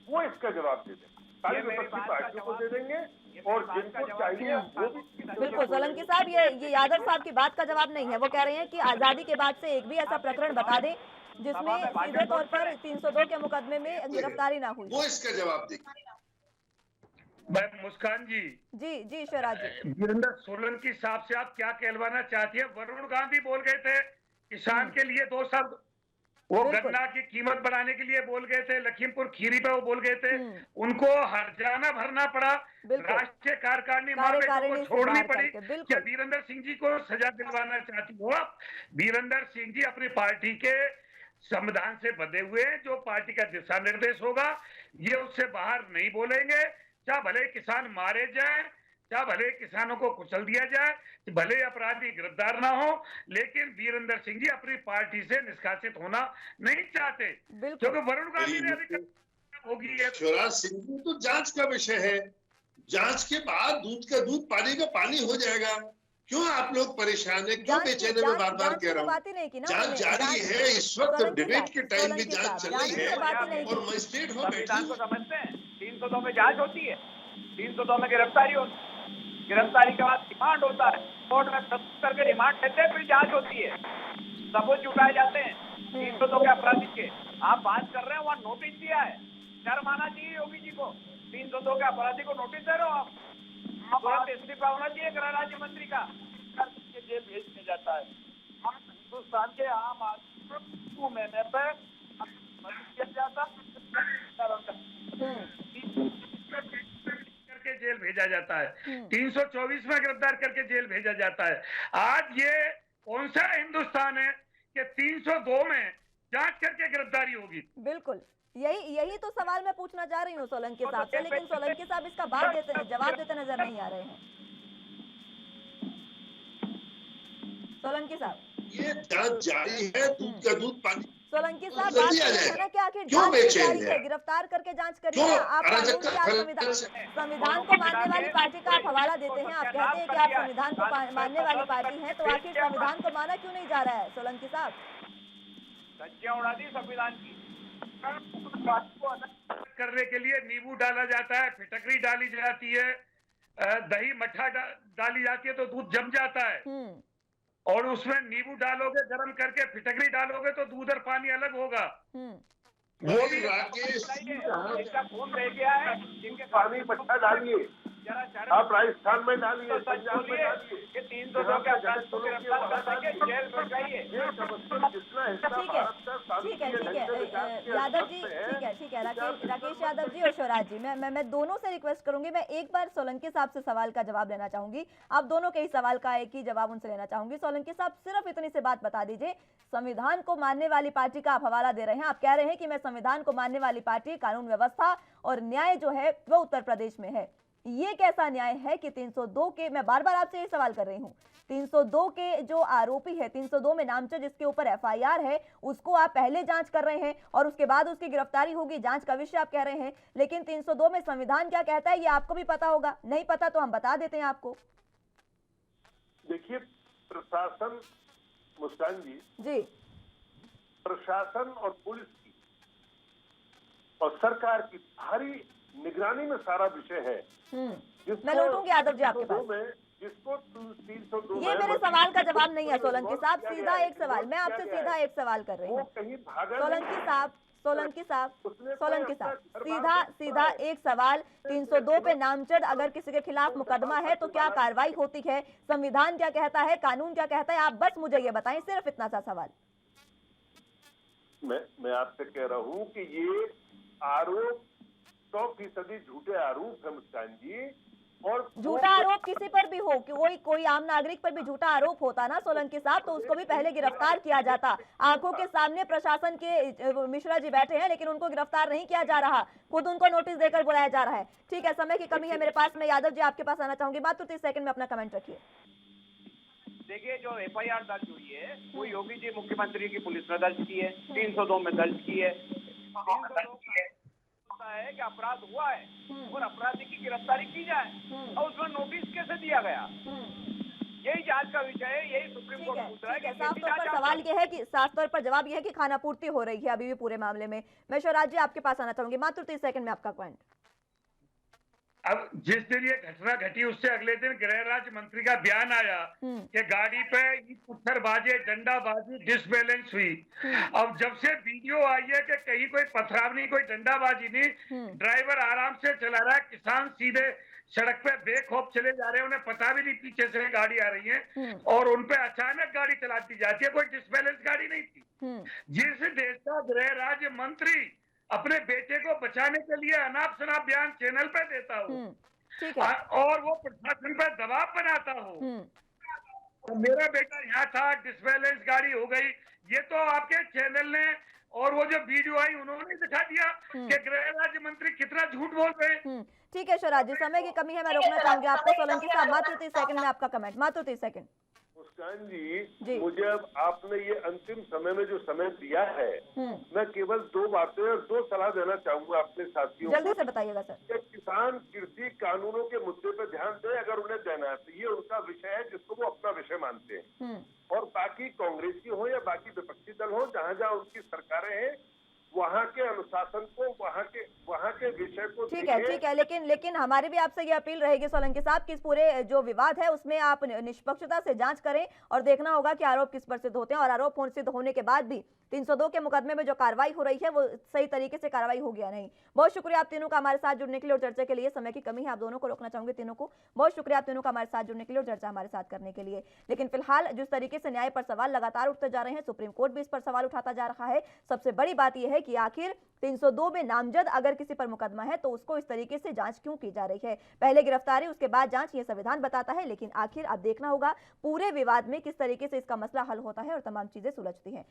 वो इसका जवाब दे देंगे, सारी विपक्षी पार्टियों को दे देंगे और जिनको चाहिए वो भी। बिल्कुल सोलंकी साहब, ये यादव साहब की बात का जवाब नहीं है। वो कह रहे हैं कि आजादी के बाद से एक भी ऐसा प्रकरण बता दें जिसमें सीधे तौर पर 302 के मुकदमे में गिरफ्तारी ना हुई, वो इसका जवाब देंगे। मुस्कान जी, जी शराज जी, वीरेंद्र सोलंकी साहब से आप क्या कहलवाना चाहती है? वरुण गांधी बोल गए थे किसान के लिए 2 शब्द, वो गन्ना की कीमत बढ़ाने के लिए बोल गए थे, लखीमपुर खीरी पे वो बोल गए थे, उनको हर्जाना भरना पड़ा, राष्ट्रीय कार्यकारिणी महाबेटों को छोड़नी पड़ी। क्या वीरेंद्र सिंह जी को सजा दिलवाना चाहती हो आप? वीरेंद्र सिंह जी अपनी पार्टी के संविधान से बंधे हुए हैं, जो पार्टी का दिशा निर्देश होगा ये उससे बाहर नहीं बोलेंगे। चाहे भले किसान मारे जाए, चाहे भले किसानों को कुचल दिया जाए, भले अपराधी गिरफ्तार ना हो, लेकिन वीरेंद्र सिंह जी अपनी पार्टी से निष्कासित होना नहीं चाहते, क्योंकि वरुण गांधी ने अभी होगी। शिवराज सिंह जी तो जांच का विषय है, जांच के बाद दूध का दूध पानी का पानी हो जाएगा। क्यों आप लोग परेशान है, क्यों बेचैन है? मैं बार बार कह रहा हूँ जांच जारी है, इस वक्त डिबेट के टाइम में जांच चल रही है और मजिस्ट्रेट हो बैठे को समझते हैं। 302 में जांच होती है, 302 में गिरफ्तारी होती है, गिरफ्तारी के बाद रिमांड होता है, कोर्ट में सबूत करके रिमांड लेते हैं, फिर जांच होती है, सबूत जुटाए जाते हैं 302 के अपराधी के। आप बात कर रहे हैं, वहाँ नोटिस दिया है, शर्म आना चाहिए योगी जी को। 302 के अपराधी को नोटिस दे रहे हो आप, तुरंत इस्तीफा होना चाहिए गृह राज्य मंत्री का, जेल भेज दिया जाता है। हम हिंदुस्तान के आम आदमी महीने पे जाता करके जेल भेजा जाता है, 324 में गिरफ्तार करके जेल भेजा जाता है। आज ये कौन सा हिंदुस्तान है कि 302 में जांच करके गिरफ्तारी होगी? बिल्कुल, यही तो सवाल मैं पूछना चाह रही हूँ सोलंकी साहब से, लेकिन सोलंकी साहब इसका जवाब देते नजर नहीं आ रहे हैं। सोलंकी साहब, ये जांच जारी है, दूध का दूध पानी। सोलंकी साहब बात है ना कि आखिर जांच जारी है, गिरफ्तार करके जांच करिए। आप संविधान को मानने वाली पार्टी का आप हवाला देते हैं, आप कहते हैं कि आप संविधान को मानने वाली पार्टी हैं, तो आखिर संविधान को माना क्यों नहीं जा रहा है सोलंकी साहब? धज्जियां उड़ा दी संविधान की। करने के लिए नींबू डाला जाता है, फिटकरी डाली जाती है, दही मट्ठा डाली जाती है तो दूध जम जाता है, और उसमें नींबू डालोगे, गरम करके फिटकरी डालोगे तो दूध और पानी अलग होगा। वो भी राकेश जिनका खून रह गया है, जिनके पानी मट्ठा डालिए, आप राजस्थान में डालिए, पंजाब में डालिए, ये 302 के अपराध को गिरफ्तार करके जेल में जाइए। ठीक है यादव जी, ठीक है राकेश यादव जी और शिवराज जी, मैं दोनों से रिक्वेस्ट करूंगी, मैं एक बार सोलंकी साहब से सवाल का जवाब लेना चाहूंगी। आप दोनों के ही सवाल का एक ही जवाब उनसे लेना चाहूंगी। सोलंकी साहब, सिर्फ इतनी सी बात बता दीजिए, संविधान को मानने वाली पार्टी का आप हवाला दे रहे हैं, आप कह रहे हैं कि मैं संविधान को मानने वाली पार्टी, कानून व्यवस्था और न्याय जो है वो उत्तर प्रदेश में है। ये कैसा न्याय है कि 302 के, मैं बार बार आपसे ये सवाल कर रही हूँ, 302 के जो आरोपी है, 302 में नामजद जिसके ऊपर एफआईआर है, उसको आप पहले जांच कर रहे हैं और उसके बाद उसकी गिरफ्तारी होगी, जांच का विषय आप कह रहे हैं, लेकिन 302 में संविधान क्या कहता है ये आपको भी पता होगा, नहीं पता तो हम बता देते हैं आपको। देखिए, प्रशासन, मुस्कान जी, प्रशासन और पुलिस की और सरकार की भारी निगरानी में सारा विषय है। मैं लौटूंगी यादव जी आपके पास, जिसको 302 ये मेरे सवाल का जवाब नहीं है सोलंकी साहब, सीधा एक सवाल, मैं आपसे सीधा एक सवाल कर रही हूँ सोलंकी साहब, सीधा एक सवाल, 302 पे नामजद अगर किसी के खिलाफ मुकदमा है तो क्या कार्रवाई होती है, संविधान क्या कहता है, कानून क्या कहता है, आप बस मुझे ये बताएं, सिर्फ इतना सा सवाल। मैं आपसे कह रहा हूँ कि ये आरोप 100% झूठे आरोप है मुस्कान जी, और झूठा आरोप किसी पर भी हो, कि कोई आम नागरिक पर भी झूठा आरोप होता ना सोलंकी साहब, तो उसको भी पहले गिरफ्तार किया जाता। आंखों के सामने प्रशासन के मिश्रा जी बैठे हैं, लेकिन उनको गिरफ्तार नहीं किया जा रहा, खुद उनको नोटिस देकर बुलाया जा रहा है। ठीक है, समय की कमी है मेरे पास, मैं यादव जी आपके पास आना चाहूंगी, मात्र 30 सेकंड में अपना कमेंट रखिए। देखिए, जो एफआईआर दर्ज हुई है वो योगी जी मुख्यमंत्री की पुलिस ने दर्ज की है, 302 में दर्ज की है, है कि अपराध हुआ है और अपराधी की गिरफ्तारी की जाए और उसमें नोटिस कैसे दिया गया, यही जांच का विषय है, यही सुप्रीम कोर्ट पूछ रहा है। साफ तौर पर सवाल ये है कि, साफ तौर पर जवाब ये है कि खानापूर्ति हो रही है अभी भी पूरे मामले में। मैं शिवराज जी आपके पास आना चाहूंगी, मात्र 30 सेकंड में आपका पॉइंट। अब जिस दिन ये घटना घटी उससे अगले दिन गृह राज्य मंत्री का बयान आया कि गाड़ी पे पत्थरबाजी, डंडाबाजी, डिसबैलेंस हुई। अब जब से वीडियो आई है कि कहीं कोई पथराव नहीं, कोई डंडाबाजी नहीं, ड्राइवर आराम से चला रहा है, किसान सीधे सड़क पे बेखौफ चले जा रहे हैं, उन्हें पता भी नहीं पीछे से गाड़ी आ रही है और उन पे अचानक गाड़ी चला दी जाती है। कोई डिसबैलेंस गाड़ी नहीं थी। जिस देश का गृह राज्य मंत्री अपने बेटे को बचाने के लिए अनाप शनाप बयान चैनल पे देता हो और वो प्रशासन पर दबाव बनाता हो, तो मेरा बेटा यहाँ था, डिसबैलेंस गाड़ी हो गई, ये तो आपके चैनल ने और वो जो वीडियो आई उन्होंने दिखा दिया कि गृह राज्य मंत्री कितना झूठ बोल रहे हैं। ठीक है शराज जी, समय की कमी है, मैं रोकना चाहूंगी आपको। सोलंकी साहब मात्र 30 सेकंड में आपका कमेंट, मात्र 30 सेकंड। मुस्कान जी, मुझे अब आपने ये अंतिम समय में जो समय दिया है, मैं केवल 2 बातें और 2 सलाह देना चाहूंगा अपने साथियों को। जल्दी से बताइएगा सर। किसान कृषि कानूनों के मुद्दे पर ध्यान दें, अगर उन्हें देना है तो ये उनका विषय है जिसको वो अपना विषय मानते हैं। और बाकी कांग्रेस की हो या बाकी विपक्षी दल हो, जहां जहां उनकी सरकारें हैं, वहां के अनुशासन को, वहां के विषय को ठीक है, लेकिन हमारी भी आपसे ये अपील रहेगी सोलंकी साहब कि इस पूरे जो विवाद है उसमें आप निष्पक्षता से जांच करें और देखना होगा कि आरोप किस पर सिद्ध होते हैं और आरोप सिद्ध होने के बाद भी 302 के मुकदमे में जो कार्रवाई हो रही है वो सही तरीके से कार्रवाई हो गया नहीं। बहुत शुक्रिया आप तीनों का हमारे साथ जुड़ने के लिए और चर्चा के लिए। समय की कमी है, आप दोनों को रोकना चाहूंगी, तीनों को। बहुत शुक्रिया आप तीनों का हमारे साथ जुड़ने के लिए और चर्चा हमारे साथ करने के लिए। लेकिन फिलहाल जिस तरीके से न्याय पर सवाल लगातार उठते जा रहे हैं, सुप्रीम कोर्ट भी इस पर सवाल उठाता जा रहा है। सबसे बड़ी बात यह है कि आखिर 302 में नामजद अगर किसी पर मुकदमा है तो उसको इस तरीके से जांच क्यों की जा रही है? पहले गिरफ्तारी उसके बाद जांच, ये संविधान बताता है, लेकिन आखिर अब देखना होगा पूरे विवाद में किस तरीके से इसका मसला हल होता है और तमाम चीजें सुलझती हैं।